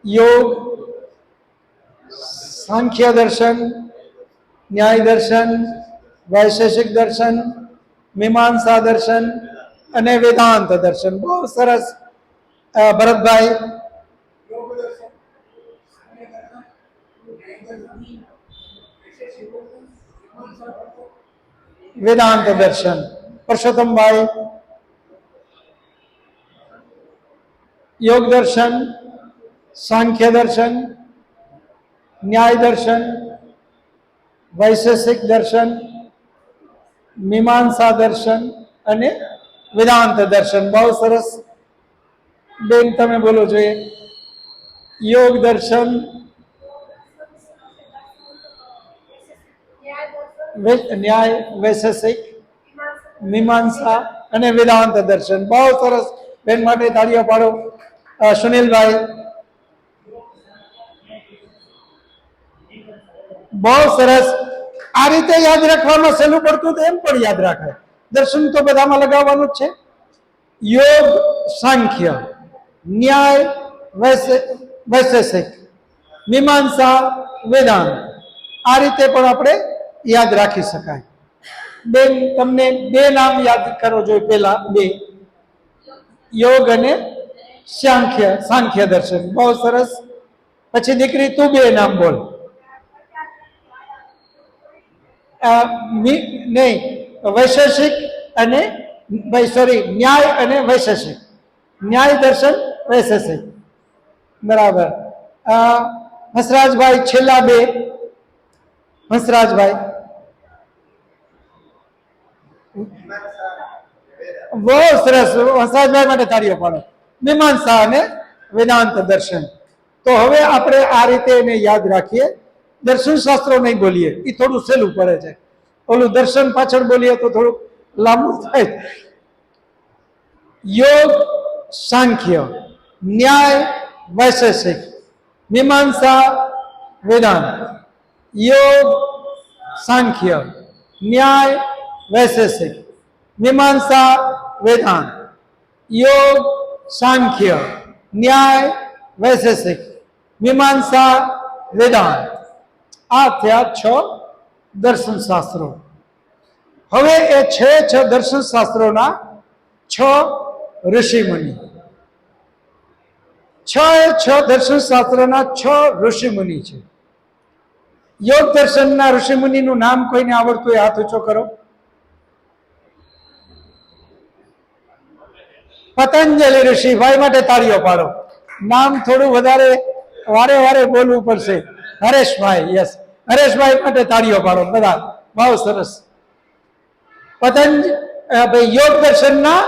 યોગ, સાંખ્ય દર્શન, ન્યાય દર્શન, વૈશેષિક દર્શન, મીમાંસા દર્શન અને વેદાંત દર્શન. બહુ સરસ. ભરતભાઈ, વેદાંત દર્શન. પરસોત્તમભાઈ, યોગ દર્શન, સાંખ્ય દર્શન, ન્યાય દર્શન, વૈશેષિક દર્શન, મીમાંસા દર્શન અને વેદાંત દર્શન. બહુ સરસ. બેન તમે બોલો જોઈએ. યોગ દર્શન, ન્યાય, વૈશેષિક, મીમાંસા અને વેદાંત દર્શન. બહુ સરસ. બેન માટે તાળીઓ પાડો. સુનિલભાઈ, બહુ સરસ. આ રીતે યાદ રાખવામાં સહેલું પડતું તો એમ પણ યાદ રાખાય. દર્શન તો બધામાં લગાવવાનું જ છે. યોગ, સાંખ્ય, ન્યાય, વૈશેષિક, મીમાંસા, વેદાંત. આ રીતે પણ આપણે યાદ રાખી શકાય. બેન તમને 2 નામ યાદ કરો જોઈએ. પેલા 2, યોગ અને સાંખ્ય દર્શન. બહુ સરસ. પછી દીકરી તું 2 નામ બોલ. નહીં, વૈશેષિક અને ન્યાય અને વૈશેષિક. ન્યાય દર્શન, વૈશેષિક. બરાબર. હંસરાજભાઈ છેલ્લા 2. હંસરાજભાઈ, બહુ સરસ. હંસરાજભાઈ માટે તાળીઓ પાડો. મીમાંસા અને વેદાંત દર્શન. તો હવે આપણે આ રીતે એને યાદ રાખીએ. દર્શન શાસ્ત્રો નહીં બોલીએ, એ થોડું સહેલું પડે છે. ઓલું દર્શન પાછળ બોલીએ તો થોડુંક લાંબુ થાય. યોગ, સાંખ્ય, ન્યાય, વૈશેષિક, મીમાંસા, વેદાંત. યોગ, સાંખ્ય, ન્યાય, વૈશેષિક, મીમાંસા, વેદાંત. યોગ, સાંખ્ય, ન્યાય, વૈશેષિક, મીમાંસા, વેદાંત. આ થયા 6 દર્શન શાસ્ત્રો. હવે એ 6 દર્શન શાસ્ત્રોના 6 ઋષિમુનિ. 6 દર્શન શાસ્ત્રોના 6 ઋષિમુનિ છે. યોગ દર્શનના ઋષિમુનિનું નામ કોઈને આવડતું હોય હાથ ઊંચો કરો. પતંજલિ ઋષિ. ભાઈ માટે તાળીઓ પાડો. નામ થોડું વધારે વારે વારે બોલવું પડશે. હરેશભાઈ, યસ, હરેશભાઈ માટે તાળીઓ પાડો બધા. બહુ સરસ. યોગ દર્શનના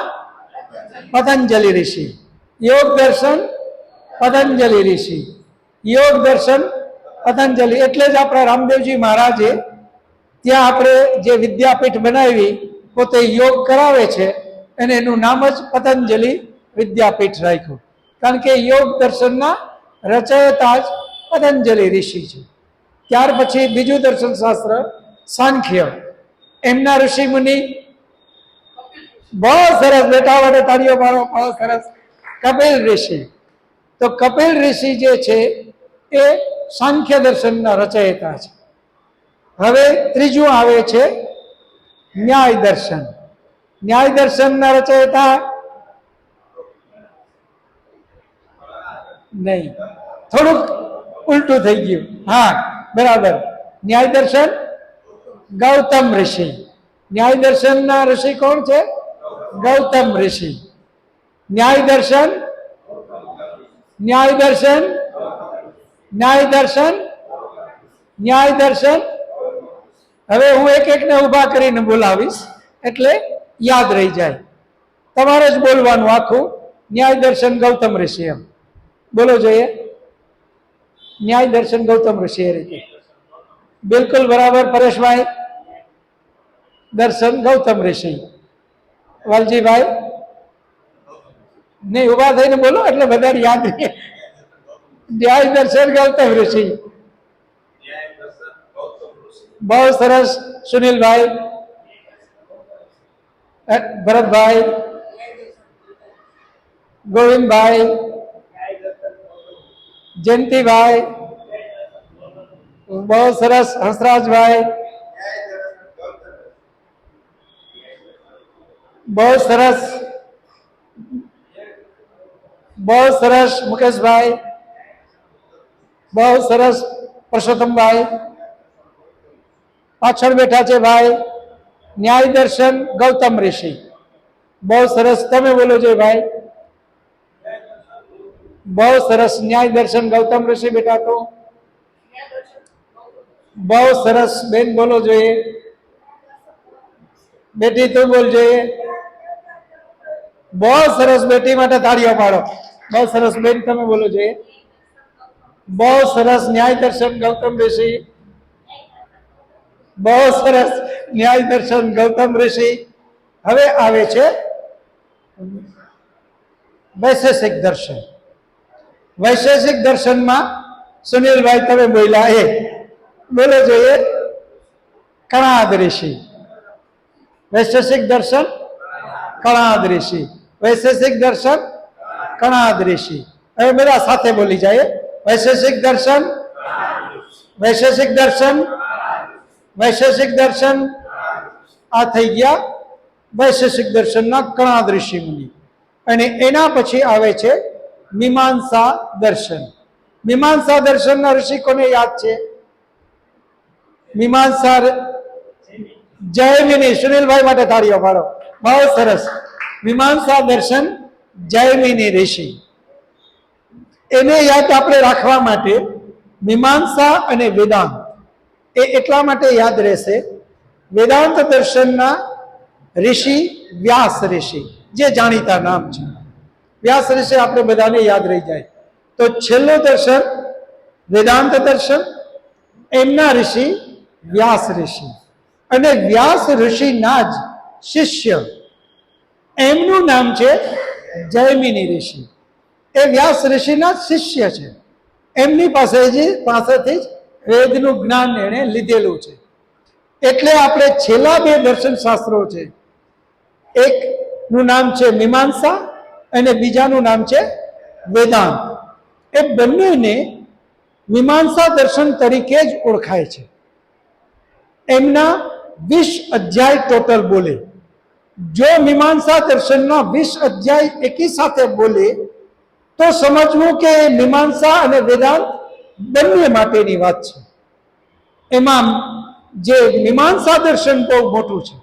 પતંજલિ ઋષિ. યોગ દર્શન, પતંજલિ ઋષિ. યોગ દર્શન, પતંજલિ. એટલે જ આપણા રામદેવજી મહારાજે ત્યાં આપણે જે વિદ્યાપીઠ બનાવી, પોતે યોગ કરાવે છે, અને એનું નામ જ પતંજલિ વિદ્યાપીઠ રાખ્યું. કારણ કે યોગ દર્શનના રચયતા જ પતંજલિ ઋષિ છે. ત્યાર પછી બીજું દર્શન શાસ્ત્ર સાંખ્ય. એમના ઋષિ મુનિ બહુ સરસ. બેટા માટે તાળીઓ પાડો. બહુ સરસ. કપિલ ઋષિ. તો કપિલ ઋષિ જે છે એ સાંખ્ય દર્શનના રચયતા છે. હવે ત્રીજું આવે છે ન્યાય દર્શન. ન્યાય દર્શનના રચયતા નહીં, થોડુંક ઉલટું થઈ ગયું. હા, બરાબર. ન્યાય દર્શન ગૌતમ ઋષિ. ન્યાય દર્શનના ઋષિ કોણ છે? ગૌતમ ઋષિ. ન્યાય દર્શન, ન્યાય દર્શન, ન્યાય દર્શન, ન્યાય દર્શન. હવે હું એક એકને ઊભા કરીને બોલાવીશ એટલે યાદ રહી જાય. તમારે જ બોલવાનું આખું. ન્યાય દર્શન ગૌતમ ઋષિ એમ બોલો જોઈએ. ન્યાય દર્શન, ગૌતમ ઋષિ એ રીતે. બિલકુલ બરાબર પરેશભાઈ. દર્શન ગૌતમ ઋષિ. વાલજીભાઈ નહીં, ઉભા થઈને બોલો એટલે બધા યાદ રહે. ન્યાય દર્શન ગૌતમ ઋષિ. બહુ સરસ. સુનિલભાઈ, ભરતભાઈ, ગોવિંદભાઈ, જયંતિભાઈ, બહુ સરસ. હંસરાજભાઈ, બહુ સરસ, બહુ સરસ. મુકેશભાઈ, બહુ સરસ. પરસોત્તમભાઈ પાછળ બેઠા છે ભાઈ. ન્યાય દર્શન ગૌતમ ઋષિ. બહુ સરસ. તમે બોલો છો ભાઈ. બહુ સરસ. ન્યાય દર્શન ગૌતમ ઋષિ બેટા. તો બહુ સરસ. બેન બોલો જોઈએ. બેટી તું બોલ જોઈએ. બહુ સરસ. બેટી માટે તાળીઓ પાડો. બહુ સરસ. બેન તમે બોલો જોઈએ. બહુ સરસ. ન્યાય દર્શન ગૌતમ ઋષિ. બહુ સરસ. ન્યાય દર્શન ગૌતમ ઋષિ. હવે આવે છે વૈશેષિક દર્શન. વૈશેષિક દર્શનમાં સુનિલભાઈ તમે બોલ્યા એ બોલો જોઈએ. કણાદ ઋષિ. વૈશેષિક દર્શન કણાદ ઋષિ. વૈશેષિક દર્શન કણાદ ઋષિ. હવે બધા સાથે બોલી જાય. વૈશેષિક દર્શન, વૈશેષિક દર્શન, વૈશેષિક દર્શન. આ થઈ ગયા વૈશેષિક દર્શનના કણાદ ઋષિ મુનિ. અને એના પછી આવે છે મીમાંસા દર્શન. મીમાંસા દર્શનના ઋષિ કોને યાદ છે? મીમાંસા જયમિની. સુનિલભાઈ માટે તાળીઓ પાડો. બહુ સરસ. મીમાંસા દર્શન જયમિની ઋષિ. એને યાદ આપણે રાખવા માટે મીમાંસા અને વેદાંત એ એટલા માટે યાદ રહેશે. વેદાંત દર્શનના ઋષિ વ્યાસ ઋષિ, જે જાણીતા નામ છે. વ્યાસ ઋષિ આપણે બધાને યાદ રહી જાય. તો છેલ્લું દર્શન વેદાંત દર્શન, એમના ઋષિ વ્યાસ ઋષિ. અને વ્યાસ ઋષિના જ શિષ્ય, એમનું નામ છે જયમિની ઋષિ. એ વ્યાસ ઋષિના શિષ્ય છે. એમની પાસેથી જ વેદનું જ્ઞાન એણે લીધેલું છે. એટલે આપણે છેલ્લા બે દર્શન શાસ્ત્રો છે, એકનું નામ છે મીમાંસા અને બીજાનું નામ છે વેદાંત. એ બંનેને મીમાંસા દર્શન તરીકે જ ઓળખાય છે. એમના 20 અધ્યાય ટોટલ બોલે. જો મીમાંસા દર્શનના 20 અધ્યાય એકી સાથે બોલે તો સમજવું કે મીમાંસા અને વેદાંત બંને માટેની વાત છે. એમાં જે મીમાંસા દર્શન બહુ મોટું છે,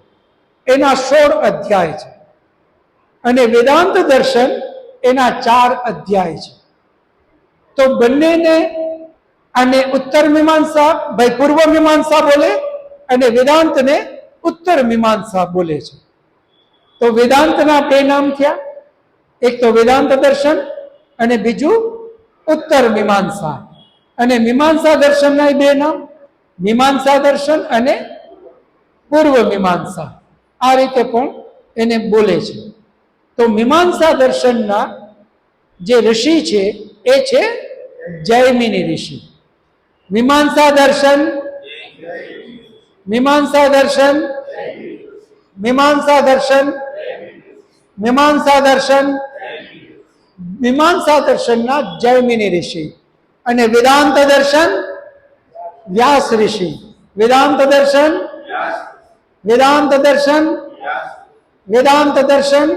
એના 16 અધ્યાય છે, અને વેદાંત દર્શન એના 4 અધ્યાય છે. તો બંનેને, આને ઉત્તર મીમાંસા ભાઈ પૂર્વ મીમાંસા બોલે અને વેદાંતને ઉત્તર મીમાંસા બોલે છે. તો વેદાંતના બે નામ થયા, એક તો વેદાંત દર્શન અને બીજું ઉત્તર મીમાંસા. અને મીમાંસા દર્શનના બે નામ, મીમાંસા દર્શન અને પૂર્વ મીમાંસા. આ રીતે પણ એને બોલે છે. તો મીમાંસા દર્શનના જે ઋષિ છે એ છે જયમિની ઋષિ. મીમાંસા દર્શન, મીમાંસા દર્શન, મીમાંસા દર્શન, મીમાંસા દર્શન, મીમાંસા દર્શનના જયમિની ઋષિ. અને વેદાંત દર્શન વ્યાસ ઋષિ. વેદાંત દર્શન, વેદાંત દર્શન, વેદાંત દર્શન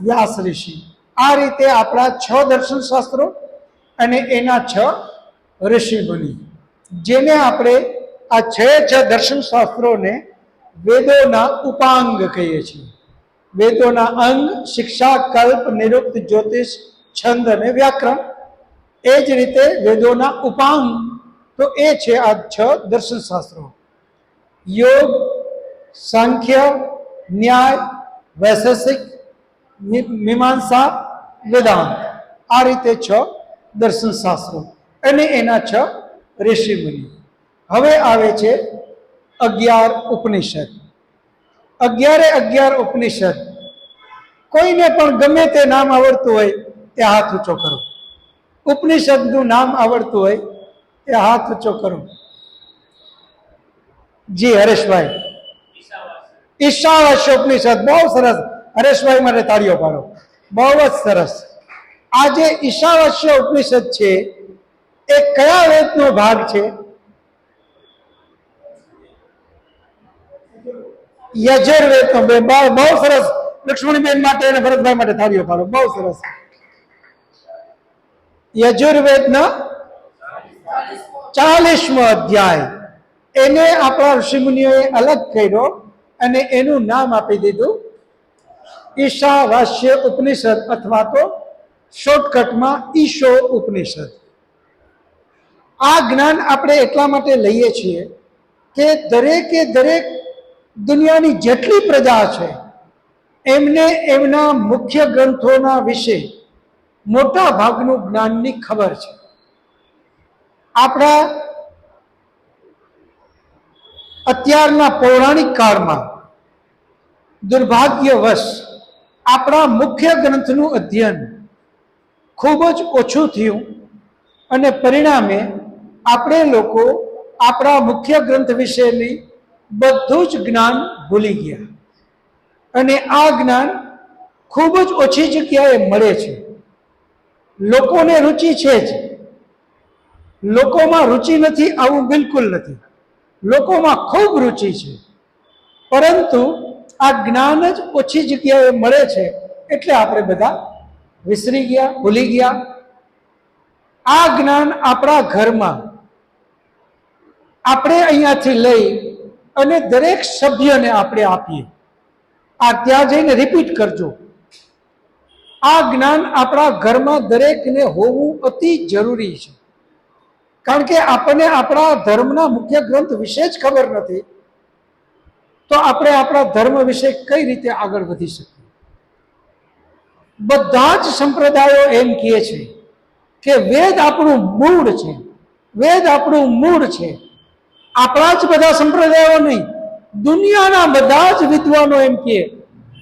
વ્યાસ ઋષિ. આ રીતે આપણા 6 દર્શન શાસ્ત્રો અને એના 6 ઋષિ મુનિ, જેને આપણે આ 6 દર્શન શાસ્ત્રોને વેદોના ઉપાંગ કહીએ છીએ. વેદોના અંગ શિક્ષા, કલ્પ, નિરુક્ત, જ્યોતિષ, છંદ અને વ્યાકરણ. એ જ રીતે વેદોના ઉપાંગ તો એ છે આ 6 દર્શન શાસ્ત્રો: યોગ, સાંખ્ય, ન્યાય, વૈશેષિક, મીમાંસા, વેદાંત. આ રીતે 6 દર્શન શાસ્ત્રો અને એના 6 ઋષિ મુનિ. હવે આવે છે 11 ઉપનિષદ. 11 ઉપનિષદ. કોઈને પણ ગમે તે નામ આવડતું હોય તે હાથ ઊંચો કરો. ઉપનિષદનું નામ આવડતું હોય તે હાથ ઊંચો કરો. જી હરેશભાઈ, ઈશાવાસ્ય ઉપનિષદ, બહુ સરસ. હરેશભાઈ માટે તાળીઓ પાડો, બહુ જ સરસ. આ જે ઈશાવાસ્ય ઉપનિષદ છે એ કયા વેદનો ભાગ છે? યજુર્વેદનો. બહુ સરસ. લક્ષ્મણીબેન માટે અને ભરતભાઈ માટે તાળીઓ પાડો, બહુ સરસ. યજુર્વેદનો 40મો અધ્યાય, એને આપણા ઋષિમુનિઓએ અલગ કર્યો અને એનું નામ આપી દીધું ઈશાવાસ્ય ઉપનિષદ, અથવા તો શોર્ટકટમાં ઈશો ઉપનિષદ. આ જ્ઞાન આપણે એટલા માટે લઈએ છીએ કે દરેકે દરેક દુનિયાની જેટલી પ્રજા છે એમને એમના મુખ્ય ગ્રંથોના વિશે મોટા ભાગનું જ્ઞાનની ખબર છે. આપણા અત્યારના પૌરાણિક કાળમાં દુર્ભાગ્યવશ આપણા મુખ્ય ગ્રંથનું અધ્યયન ખૂબ જ ઓછું થયું અને પરિણામે આપણે લોકો આપણા મુખ્ય ગ્રંથ વિશેની બધું જ જ્ઞાન ભૂલી ગયા. અને આ જ્ઞાન ખૂબ જ ઓછી જગ્યાએ મળે છે. લોકોને રુચિ છે જ, લોકોમાં રુચિ નથી આવું બિલકુલ નથી. લોકોમાં ખૂબ રુચિ છે, પરંતુ આ જ્ઞાન જ ઓછી જગ્યાએ મળે છે એટલે આપણે બધા વિસરી ગયા, ભૂલી ગયા. આ જ્ઞાન આપણા ઘરમાં આપણે અહીંયાથી લઈ અને દરેક સભ્યને આપણે આપીએ. આ ત્યાં જઈને રિપીટ કરજો. આ જ્ઞાન આપણા ઘરમાં દરેકને હોવું અતિ જરૂરી છે. કારણ કે આપણને આપણા ધર્મના મુખ્ય ગ્રંથ વિશે જ ખબર નથી તો આપણે આપણા ધર્મ વિશે કઈ રીતે આગળ વધી શકીએ? બધા જ સંપ્રદાયો એમ કહે છે કે વેદ આપણું મૂળ છે, વેદ આપણું મૂળ છે. આપણા જ બધા સંપ્રદાયો નહીં, દુનિયાના બધા જ વિદ્વાનો એમ કહે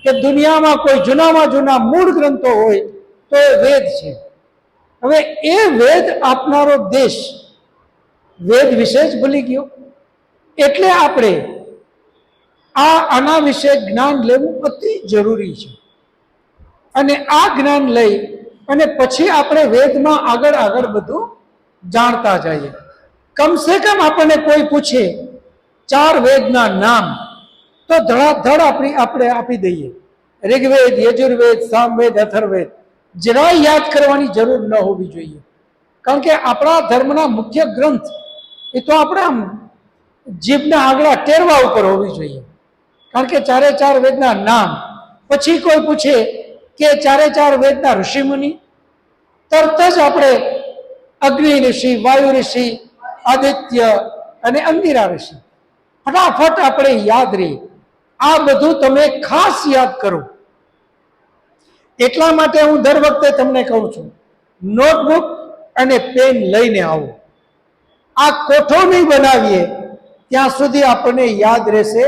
કે દુનિયામાં કોઈ જૂનામાં જૂના મૂળ ગ્રંથો હોય તો એ વેદ છે. હવે એ વેદ આપનારો દેશ વેદ વિશે જ ભૂલી ગયો. એટલે આપણે આના વિશે જ્ઞાન લેવું અતિ જરૂરી છે. અને આ જ્ઞાન લઈ અને પછી આપણે વેદમાં આગળ આગળ બધું જાણતા જઈએ. કમસે કમ આપણને કોઈ પૂછે 4 વેદના નામ તો ધડાધડ આપણે આપી દઈએ. ઋગ્વેદ, યજુર્વેદ, સામવેદ, અથર્વવેદ. જરા યાદ કરવાની જરૂર ન હોવી જોઈએ. કારણ કે આપણા ધર્મના મુખ્ય ગ્રંથ એ તો આપણા જીભના આગળ ટેરવા ઉપર હોવી જોઈએ. કારણ કે 4 વેદના નામ. પછી કોઈ પૂછે કે 4 વેદના ઋષિમુનિ, તરત જ આપણે અગ્નિ ઋષિ, વાયુ ઋષિ, આદિત્ય અને અંગિરા ઋષિ ફટાફટ આપણે યાદ રહી. આ બધું તમે ખાસ યાદ કરો. એટલા માટે હું દર વખતે તમને કહું છું, નોટબુક અને પેન લઈને આવો. આ કોઠો નહીં બનાવીએ ત્યાં સુધી આપણને યાદ રહેશે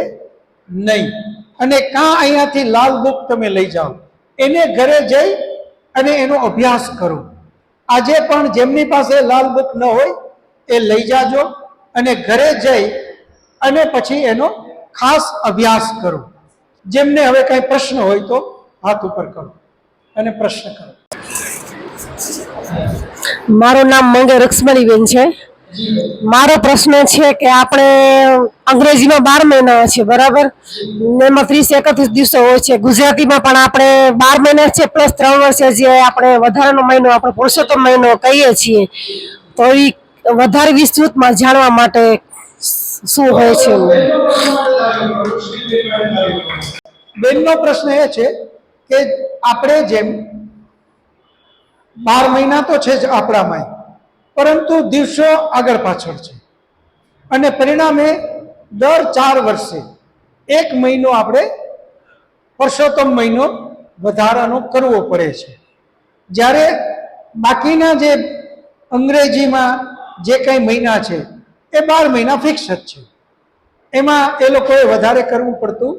નહીં. અને કાં અહીંયાથી લાલ બુક તમે લઈ જાઓ, એને ઘરે જઈ અને એનો અભ્યાસ કરો. આજે પણ જેમની પાસે લાલ બુક ન હોય એ લઈ જાજો અને ઘરે જઈ અને પછી એનો ખાસ અભ્યાસ કરો. જેમને હવે કંઈ પ્રશ્ન હોય તો હાથ ઉપર કરો અને પ્રશ્ન કરો. મારું નામ મંગે રક્ષમણીબેન છે. મારો પ્રશ્ન છે કે આપણે અંગ્રેજીમાં 12 મહિના છે, બરાબર? એમાં 30-31 દિવસો હોય છે. ગુજરાતીમાં પણ આપણે 12 મહિના છે પ્લસ 3 વર્ષે જે આપણે વધારાનો મહિનો આપણે પુરુષોત્તમ મહિનો કહીએ છીએ. તો એ વધારે વિસ્તૃતમાં જાણવા માટે શું હોય છે? બેનનો પ્રશ્ન એ છે કે આપણે જેમ 12 મહિના તો છે જ આપણામાં, પરંતુ દિવસો આગળ પાછળ છે અને પરિણામે દર 4 વર્ષે 1 મહિનો આપણે પુરુષોત્તમ મહિનો વધારાનો કરવો પડે છે. જ્યારે બાકીના જે અંગ્રેજીમાં જે કંઈ મહિના છે એ 12 મહિના ફિક્સ જ છે. એમાં એ લોકોએ વધારે કરવું પડતું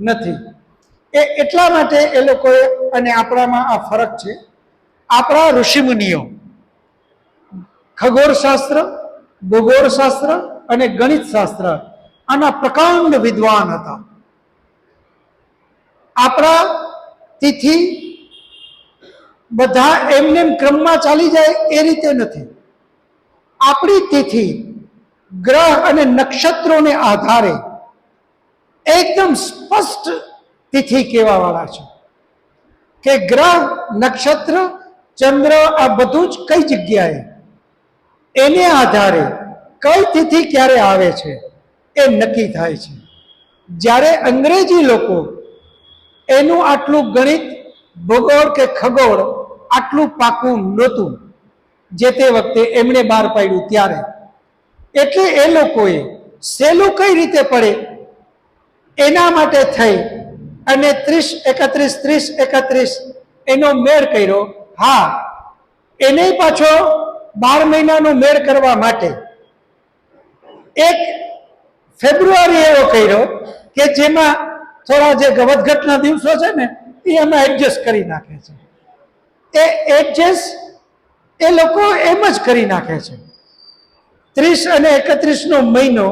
નથી. એટલા માટે એ લોકોએ, અને આપણામાં આ ફરક છે, આપણા ઋષિમુનિઓ ખગોળશાસ્ત્ર, ભૂગોળશાસ્ત્ર અને ગણિત શાસ્ત્ર આના પ્રકાંડ વિદ્વાન હતા. આપણા તિથિ બધા એમને ક્રમમાં ચાલી જાય એ રીતે નથી. આપણી તિથિ ગ્રહ અને નક્ષત્રોને આધારે એકદમ સ્પષ્ટ તિથિ કહેવાવાળા છે કે ગ્રહ, નક્ષત્ર, ચંદ્ર આ બધું જ કઈ જગ્યાએ, એને આધારે કઈ તિથિ ક્યારે આવે છે એ નક્કી થાય છે. જ્યારે અંગ્રેજી લોકો એનું આટલું ગણિત, ભૂગોળ કે ખગોળ આટલું પાકું નહોતું જે તે વખતે એમણે બહાર પાડ્યું ત્યારે, એટલે એ લોકોએ સહેલું કઈ રીતે પડે એના માટે થઈ અને 30-31 એનો મેળ કર્યો. હા, એને પાછો 12 મહિનાનો મેળ કરવા માટે એક ફેબ્રુઆરી એવો કર્યો કે જેમાં થોડા જે વધઘટના દિવસો છે ને એ એમાં એડજસ્ટ કરી નાખે છે. એ એડજસ્ટ એ લોકો એમ જ કરી નાખે છે. 30 અને 31નો મહિનો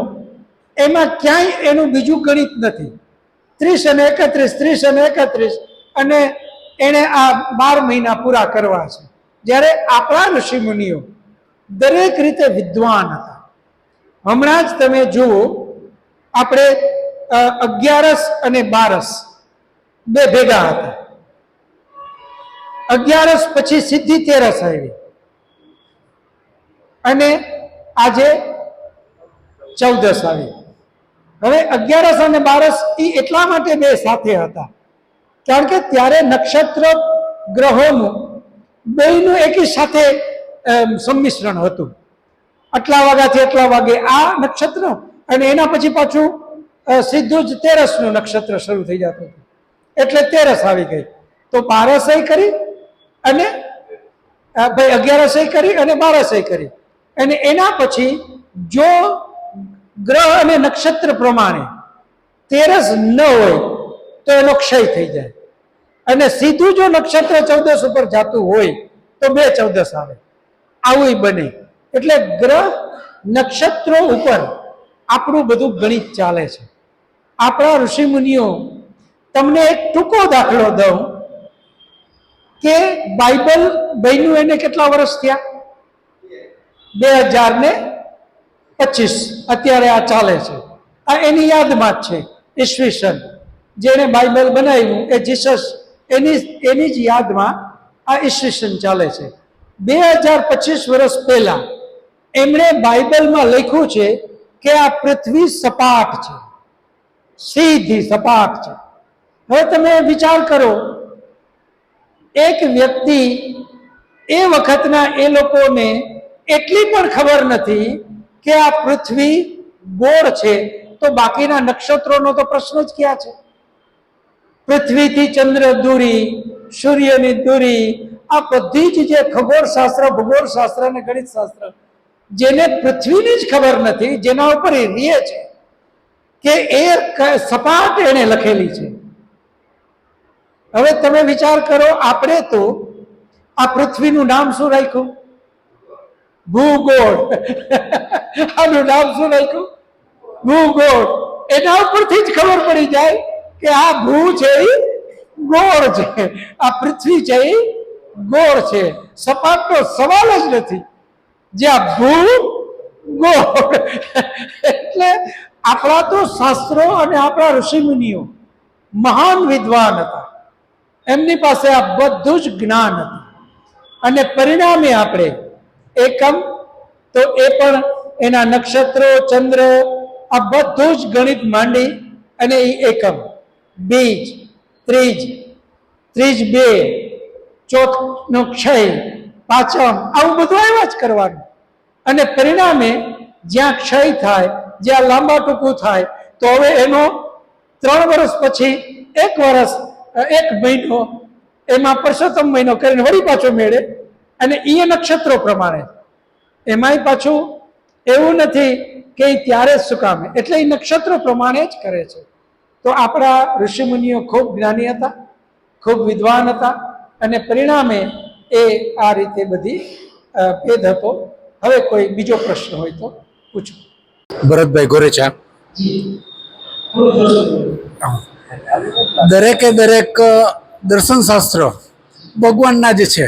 એમાં ક્યાંય એનું બીજું ગણિત નથી. 30 અને 31 અને એને આ 12 મહિના પૂરા કરવા છે. જ્યારે આપણા ઋષિમુનિઓ દરેક રીતે વિદ્વાન હતા. હમણાં જ તમે જુઓ, આપણે 11 અને 12 બે ભેગા હતા. 11 પછી સીધી 13 આવી અને આજે 14 આવી. હવે 11 અને 12 એ એટલા માટે બે સાથે હતા કારણ કે ત્યારે નક્ષત્ર ગ્રહોનું બેયનું એકી સાથે સંમિશ્રણ હતું. આટલા વાગ્યાથી એટલા વાગે આ નક્ષત્ર અને એના પછી પાછું સીધું જ 13નું નક્ષત્ર શરૂ થઈ જતું હતું, એટલે 13 આવી ગઈ. તો 12 કરી અને ભાઈ 11 કરી અને 12 કરી, અને એના પછી જો ગ્રહ અને નક્ષત્ર પ્રમાણે 13 ન હોય તો એનો ક્ષય થઈ જાય, અને સીધું જો નક્ષત્ર 14 ઉપર જતું હોય તો 2 14 આવે. આવું બને. એટલે ગ્રહ નક્ષત્રો ઉપર આપણું બધું ગણિત ચાલે છે. આપણા ઋષિમુનિઓ, તમને એક ટૂંકો દાખલો દઉં કે બાઇબલ બન્યું એને કેટલા વર્ષ થયા? 2025 અત્યારે આ ચાલે છે. આ એની યાદમાં જ છે. ઈસવીસન જેને બાઇબલ બનાવ્યું એ જીસસ, એની જ યાદમાં આ ઈસવીસન ચાલે છે. 2025 વર્ષ પહેલા એમણે બાઇબલમાં લખ્યું છે કે આ પૃથ્વી સપાટ છે, સીધી સપાટ છે. હવે તમે વિચાર કરો, એક વ્યક્તિ એ વખતના એ લોકોને એટલી પણ ખબર નથી કે આ પૃથ્વી ગોળ છે, તો બાકીના નક્ષત્રોનો તો પ્રશ્ન જ ક્યાં છે? પૃથ્વીથી ચંદ્ર દૂરી, સૂર્યની દૂરી, આ બધી જ જે ખગોળશાસ્ત્ર, ભૂગોળશાસ્ત્ર અને ગણિત શાસ્ત્ર જેને પૃથ્વીની જ ખબર નથી, જેના ઉપર એ રીએ છે કે એ સપાટ એને લખેલી છે. હવે તમે વિચાર કરો, આપણે તો આ પૃથ્વીનું નામ શું રાખ્યું? ભૂગોળ. આનું નામ શું રાખ્યું? ભૂગોળ. એના ઉપરથી જ ખબર પડી જાય કે આ ભૂ છે એ ગોળ છે, આ પૃથ્વી છે એ ગોળ છે. સપાટનો સવાલ જ નથી, જ્યાં ભૂ ગોળ. એટલે આપણા તો શાસ્ત્રો અને આપણા ઋષિમુનિઓ મહાન વિદ્વાન હતા. એમની પાસે આ બધું જ જ્ઞાન હતું, અને પરિણામે આપણે એકમ તો એ પણ એના નક્ષત્રો, ચંદ્ર, આ બધું જ ગણિત માંડી અને એ એકમ, બીજ, ત્રીજ, ત્રીજ 2, ચોથનો ક્ષય, પાંચમ, આવું બધું આવ્યા જ કરવાનું. અને પરિણામે જ્યાં ક્ષય થાય, જ્યાં લાંબા ટૂંકું થાય, તો હવે એનો 3 વર્ષ પછી 1 વર્ષ 1 મહિનો એમાં પરસોત્તમ મહિનો કરીને વળી પાછો મેળે, અને એ નક્ષત્રો પ્રમાણે. એમાંય પાછું એવું નથી કે ત્યારે જ સુકામે, એટલે એ નક્ષત્રો પ્રમાણે જ કરે છે. તો આપણા ઋષિમુનિઓ ખૂબ જ્ઞાની હતા, ખૂબ વિદ્વાન હતા, અને પરિણામે એ આ રીતે બધી ભેદ હતો. હવે કોઈ બીજો પ્રશ્ન હોય તો પૂછો. ભરતભાઈ ગોરેચા. દરેકે દરેક દર્શન શાસ્ત્ર ભગવાનના જે છે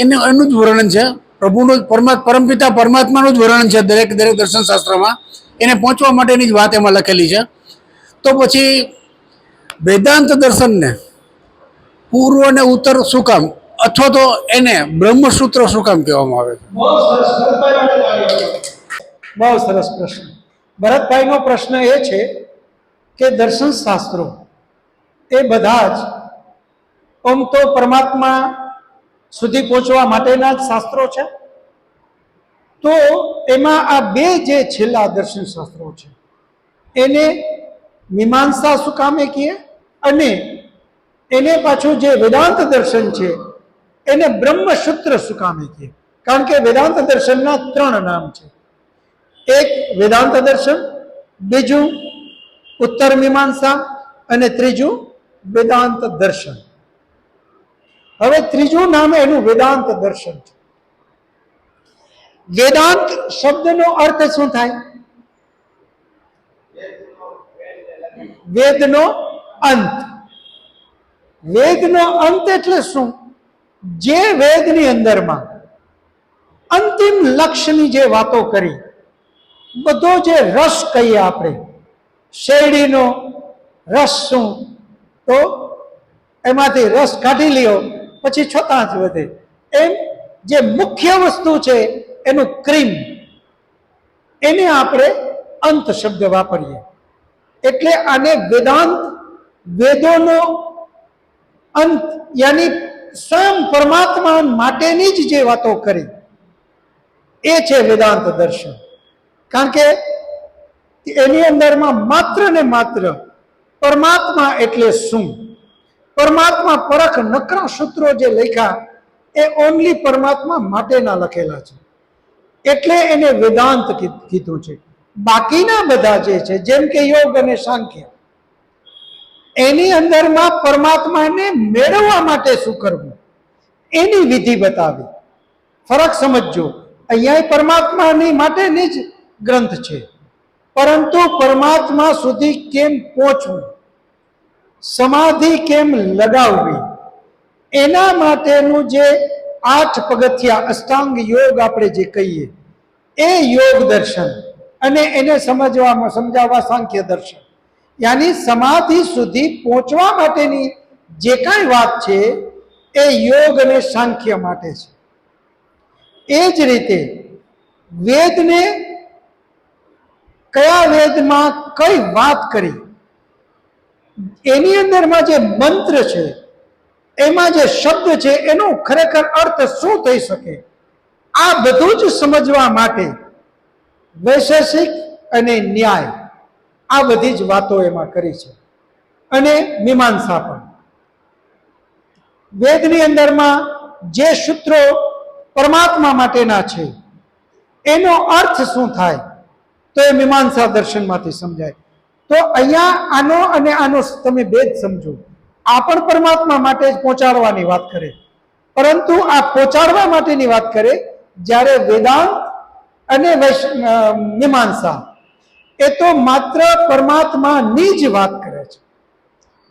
એનું જ વર્ણન છે, પ્રભુનું પરમપિતા પરમાત્માનું જ વર્ણન છે દરેક દર્શન શાસ્ત્રમાં. એને પહોંચવા માટેની જ વાત એમાં લખેલી છે. તો પછી વેદાંત દર્શનને પૂર્વ અને ઉત્તર શું કામ, અથવા તો એને બ્રહ્મસૂત્ર શું કામ કહેવામાં આવે છે? બહુ સરસ પ્રશ્ન. ભરતભાઈનો પ્રશ્ન એ છે કે દર્શન શાસ્ત્રો એ બધા જ આમ તો પરમાત્મા સુધી પહોંચવા માટેના જ શાસ્ત્રો છે. તો એમાં આ બે જે છેલ્લા દર્શન શાસ્ત્રો છે એને મીમાંસા શું કામે કહીએ, અને એને પાછું જે વેદાંત દર્શન છે એને બ્રહ્મસૂત્ર શું કામે કહીએ? કારણ કે વેદાંત દર્શનના 3 નામ છે. એક વેદાંત દર્શન, બીજું ઉત્તર મીમાંસા, અને ત્રીજું વેદાંત દર્શન. હવે ત્રીજું નામ એનું વેદાંત દર્શન છે. વેદાંત શબ્દનો અર્થ શું થાય? વેદનો અંત. વેદનો અંત એટલે શું? જે વેદની અંદરમાં અંતિમ લક્ષ્યની જે વાતો કરી, બધો જે રસ કહીએ આપણે, શેરડીનો રસ શું, તો એમાંથી રસ કાઢી લ્યો પછી છતાં જ વધે. એમ જે મુખ્ય વસ્તુ છે એનું ક્રીમ, એને આપણે અંત શબ્દ વાપરીએ. એટલે આને વેદાંત, વેદોનો અંત, યાની સ્વયં પરમાત્મા માટેની જ જે વાતો કરી એ છે વેદાંત દર્શન. કારણ કે એની અંદરમાં માત્ર ને માત્ર પરમાત્મા એટલે શું, પરમાત્મા પરખ નકરા સૂત્રો જે લખ્યા એ ઓનલી પરમાત્મા માટેના લખેલા છે, એટલે એને વેદાંત કીધું છે. બાકીના બધા જે છે જેમ કે યોગ અને સાંખ્ય, એની અંદરમાં પરમાત્માને મેળવવા માટે શું કરવું એની વિધિ બતાવી. ફરક સમજજો, અહીંયા પરમાત્માની માટેની જ ગ્રંથ છે, પરંતુ પરમાત્મા સુધી કેમ પહોંચવું, સમાધિ કેમ લગાવવી, એના માટેનું જે 8 પગથિયા અષ્ટાંગ યોગ આપણે જે કહીએ એ યોગ દર્શન, અને એને સમજાવવા સાંખ્ય દર્શન. યાની સમાધિ સુધી પહોંચવા માટેની જે કાંઈ વાત છે એ યોગ અને સાંખ્ય માટે છે. એ જ રીતે વેદને કયા વેદમાં કઈ વાત કરી, એની અંદરમાં જે મંત્ર છે, એમાં જે શબ્દ છે એનો ખરેખર અર્થ શું થઈ શકે, આ બધું જ સમજવા માટે વૈશેષિક અને ન્યાય આ બધી જ વાતો એમાં કરી છે, અને મીમાંસા પણ. વેદની અંદરમાં જે સૂત્રો પરમાત્મા માટેના છે એનો અર્થ શું થાય તો એ મીમાંસા દર્શનમાંથી સમજાય. તો અહીંયા આનો અને આનો તમે ભેદ સમજો. આ પણ પરમાત્મા માટે જ પહોંચાડવાની વાત કરે, પરંતુ આ પહોંચાડવા માટેની વાત કરે, જ્યારે વેદાંત અને મીમાંસા એ તો માત્ર પરમાત્માની જ વાત કરે છે,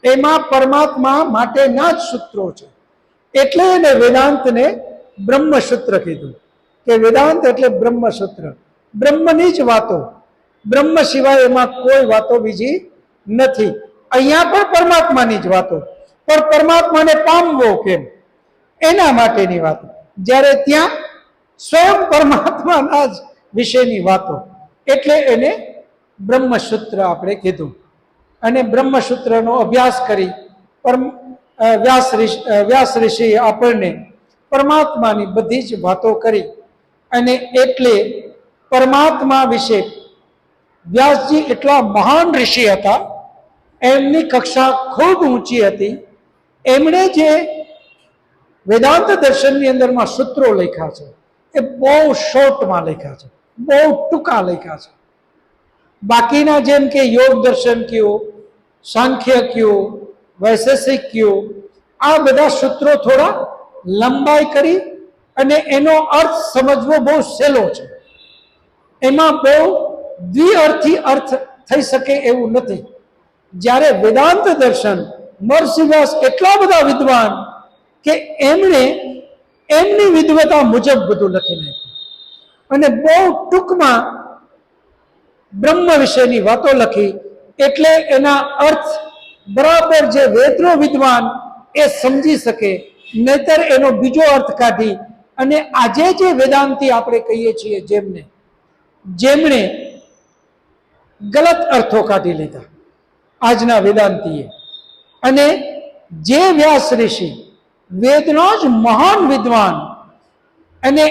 એમાં પરમાત્મા માટેના જ સૂત્રો છે. એટલે એને વેદાંતને બ્રહ્મસૂત્ર કીધું, કે વેદાંત એટલે બ્રહ્મસૂત્ર, બ્રહ્મની જ વાતો, બ્રહ્મ સિવાય એમાં કોઈ વાતો બીજી નથી. અહીંયા પણ પરમાત્માની જ વાતો, પણ પરમાત્માને પામવો કેમ એના માટેની વાતો, જ્યારે ત્યાં સ્વયં પરમાત્માના જ વિશેની વાતો, એટલે એને બ્રહ્મસૂત્ર આપણે કીધું. અને બ્રહ્મસૂત્રનો અભ્યાસ કરી વ્યાસ ઋષિએ આપણને પરમાત્માની બધી જ વાતો કરી, અને એટલે પરમાત્મા વિશે વ્યાસજી એટલા મહાન ઋષિ હતા, એમની કક્ષા ખૂબ ઊંચી હતી. એમણે જે વેદાંત દર્શનની અંદરમાં સૂત્રો લખ્યા છે એ બહુ શોર્ટમાં લખ્યા છે, બહુ ટૂંકા લખ્યા છે. બાકીના જેમ કે યોગ દર્શન કયો, સાંખ્ય કયું, વૈશેષિક કયું, આ બધા સૂત્રો થોડા લંબાઈ કરી અને એનો અર્થ સમજવો બહુ સહેલો છે. એમાં બહુ દ્વિઅર્થી અર્થ થઈ શકે એવું નથી. જ્યારે વેદાંત દર્શન મહર્ષિ વ્યાસ એટલા બધા વિદ્વાન કે એમણે એમની વિદ્વતા મુજબ બધું લખી નાખ્યું અને બહુ ટૂંકમાં બ્રહ્મ વિશેની વાતો લખી. એટલે એના અર્થ બરાબર જે વેદનો વિદ્વાન એ સમજી શકે, નહીતર એનો બીજો અર્થ કાઢી અને આજે જે વેદાંતી આપણે કહીએ છીએ જેમણે ગલત અર્થો કાઢી લીધા આજના વેદાંતીએ. અને જે વ્યાસ ઋષિ વેદનો જ મહાન વિદ્વાન અને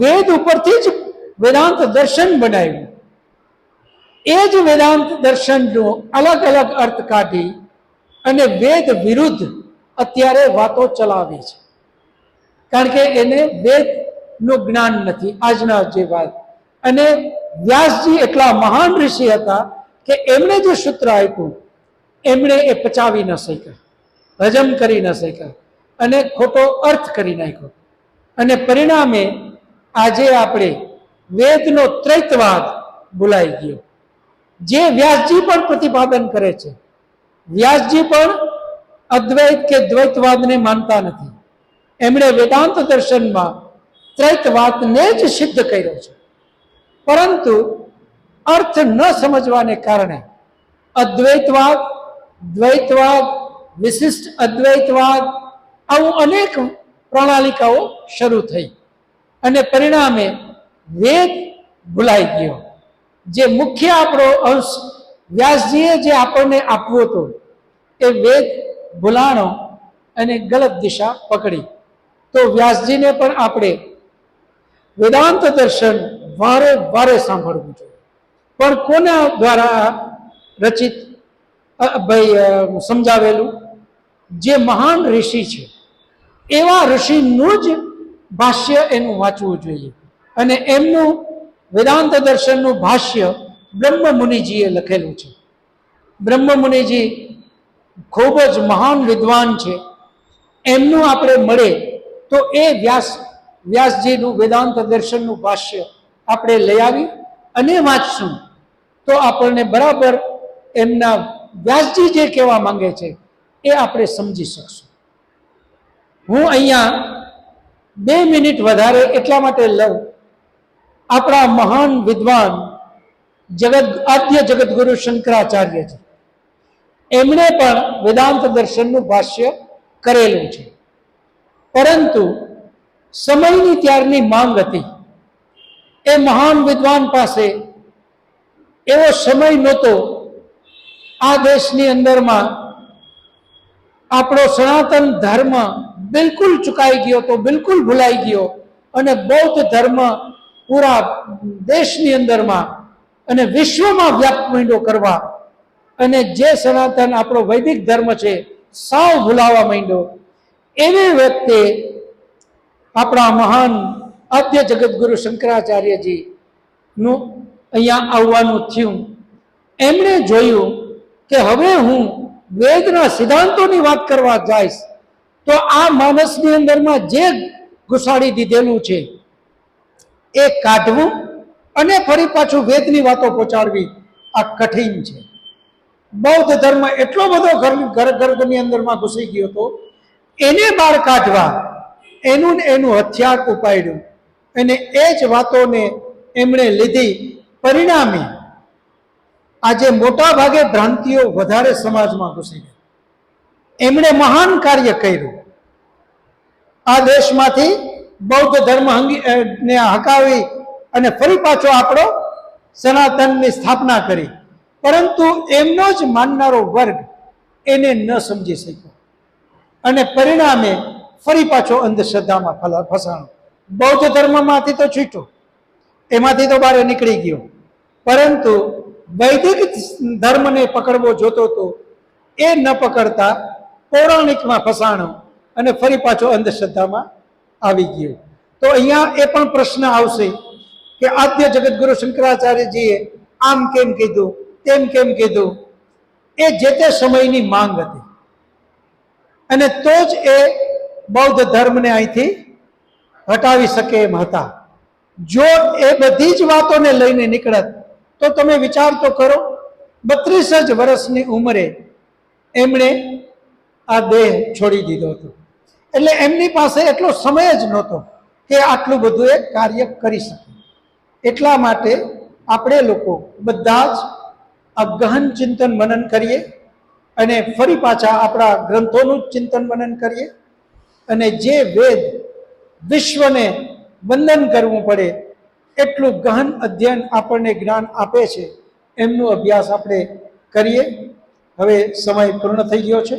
વેદ ઉપરથી જ વેદાંત દર્શન બનાવ્યું, એ જ વેદાંત દર્શનનો અલગ અલગ અર્થ કાઢી અને વેદ વિરુદ્ધ અત્યારે વાતો ચલાવી છે. કારણ કે એને વેદનું જ્ઞાન નથી આજના જે વાત. અને વ્યાસજી એટલા મહાન ઋષિ હતા કે એમણે જે સૂત્ર આપ્યું એમણે એ પચાવી ન શક્યા, હજમ કરી ન શક્યા અને ખોટો અર્થ કરી નાખ્યો. અને પરિણામે આજે આપણે વેદનો ત્રૈતવાદ ભૂલાઈ ગયો, જે વ્યાસજી પણ પ્રતિપાદન કરે છે. વ્યાસજી પણ અદ્વૈત કે દ્વૈતવાદને માનતા નથી. એમણે વેદાંત દર્શનમાં ત્રૈતવાદને જ સિદ્ધ કર્યો છે, પરંતુ અર્થ ન સમજવાને કારણે અદ્વૈતવાદ, દ્વૈતવાદ, વિશિષ્ટ અદ્વૈતવાદ આવું અનેક પ્રણાલિકાઓ શરૂ થઈ અને પરિણામે વેદ ભૂલાઈ ગયો. જે મુખ્ય આપણો અંશ વ્યાસજીએ જે આપણને આપવું હતું એ વેદ ભૂલાણો અને ગલત દિશા પકડી. તો વ્યાસજીને પણ આપણે વેદાંત દર્શન વારે વારે સાંભળવું જોઈએ. પણ કોના દ્વારા રચિત સમજાવેલું? જે મહાન ઋષિ છે એવા ઋષિનું જ ભાષ્ય એનું વાંચવું જોઈએ. અને એમનું વેદાંત દર્શનનું ભાષ્ય બ્રહ્મ મુનિજીએ લખેલું છે. બ્રહ્મ મુનિજી ખૂબ જ મહાન વિદ્વાન છે. એમનું આપણે મળે તો એ વ્યાસજીનું વેદાંત દર્શનનું ભાષ્ય આપણે લઈ આવી અને વાંચશું તો આપણને બરાબર એમના વ્યાસજી જે કહેવા માંગે છે એ આપણે સમજી શકશું. હું અહીંયા 2 મિનિટ વધારે એટલા માટે લઉં, આપણા મહાન વિદ્વાન આદ્ય જગતગુરુ શંકરાચાર્યજી એમણે પણ વેદાંત દર્શનનું ભાષ્ય કરેલું છે, પરંતુ સમયની ત્યારની માંગ હતી. એ મહાન વિદ્વાન પાસે એવો સમય નહોતો. આ દેશની અંદરમાં આપણો સનાતન ધર્મ બિલકુલ ચૂકાઈ ગયો તો, બિલકુલ ભૂલાઈ ગયો અને બૌદ્ધ ધર્મ પૂરા દેશની અંદરમાં અને વિશ્વમાં વ્યાપ માંડ્યો કરવા અને જે સનાતન આપણો વૈદિક ધર્મ છે સાવ ભૂલાવા માંડ્યો. એવી વખતે આપણા મહાન આદ્ય જગતગુરુ શંકરાચાર્યજીનું અહીંયા આવવાનું થયું. એમણે જોયું કે હવે હું વેદના સિદ્ધાંતોની વાત કરવા જઈશ તો આ માનસની અંદરમાં જે ઘુસાડી દીધેલું છે એ કાઢવું અને ફરી પાછું વેદની વાતો પહોંચાડવી આ કઠિન છે. બૌદ્ધ ધર્મ એટલો બધો ઘરની અંદરમાં ઘૂસી ગયો હતો, એને બહાર કાઢવા એનું હથિયાર ઉપાડ્યું અને એ જ વાતોને એમણે લીધી. પરિણામે આજે મોટા ભાગે ભ્રાંતિઓ વધારે સમાજમાં ઘૂસી ગઈ. એમણે મહાન કાર્ય કર્યું. આ દેશમાંથી બૌદ્ધ ધર્મ ને હકાવી અને ફરી પાછો આપણો સનાતનની સ્થાપના કરી, પરંતુ એમનો જ માનનારો વર્ગ એને ન સમજી શક્યો અને પરિણામે ફરી પાછો અંધશ્રદ્ધામાં ફસાણો. બૌદ્ધ ધર્મમાંથી તો છૂટ્યો, એમાંથી તો બહાર નીકળી ગયો, પરંતુ વૈદિક ધર્મને પકડવો જોતો હતો એ ન પકડતા પૌરાણિકમાં ફસાણો અને ફરી પાછો અંધશ્રદ્ધામાં આવી ગયો. તો અહીંયા એ પણ પ્રશ્ન આવશે કે આદ્ય જગતગુરુ શંકરાચાર્યજીએ આમ કેમ કીધું, તેમ કેમ કીધું? એ જે તે સમયની માંગ હતી, અને તો જ એ બૌદ્ધ ધર્મને અહીંથી હટાવી શકે એમ હતા. જો એ બધી જ વાતોને લઈને નીકળત તો તમે વિચાર તો કરો, 32 જ વર્ષની ઉંમરે એમણે આ દેહ છોડી દીધો હતો. એટલે એમની પાસે એટલો સમય જ નહોતો કે આટલું બધું એ કાર્ય કરી શકે. એટલા માટે આપણે લોકો બધા જ આ ગહન ચિંતન મનન કરીએ અને ફરી પાછા આપણા ગ્રંથોનું જ ચિંતન મનન કરીએ, અને જે વેદ વિશ્વને વંદન કરવું પડે એટલું ગહન અધ્યયન આપણને જ્ઞાન આપે છે, એમનો અભ્યાસ આપણે કરીએ. હવે સમય પૂર્ણ થઈ ગયો છે.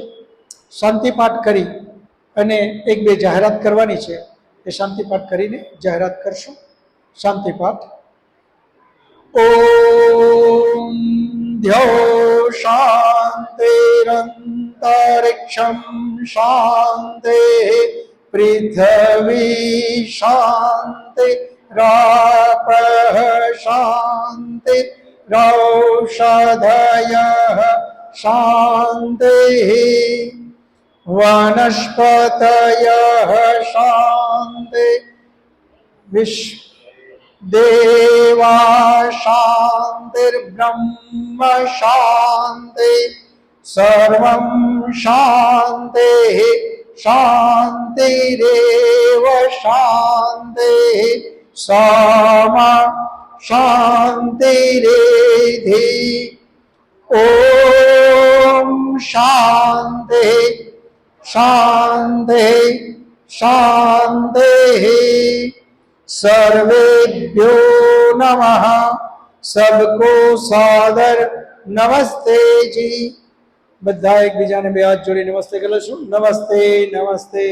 શાંતિ પાઠ કરી અને એક બે જાહેરાત કરવાની છે, એ શાંતિ પાઠ કરીને જાહેરાત કરશું. શાંતિ પાઠ. ઓમ ધ્યો શાંતિરંતરિક્ષમ શાંતિ પૃથ્વી શાંતિ રાપ શાંતિ રૌષધયઃ શાંતિ વનસ્પતયઃ શાંતિ દેવા શાંતિર્બ્રહ્મ શાંતિ સર્વં શાંતિ શાંતિરેવ શાંતિ સમા શાંતિરેધિ. ઓમ શાંતિ શાંતિ શાંતિ. सर्वेभ्यो नमः. सबको सादर नमस्ते जी. બધા એકબીજાને બે હાથ જોડી નમસ્તે કરી લઈશું. નમસ્તે નમસ્તે.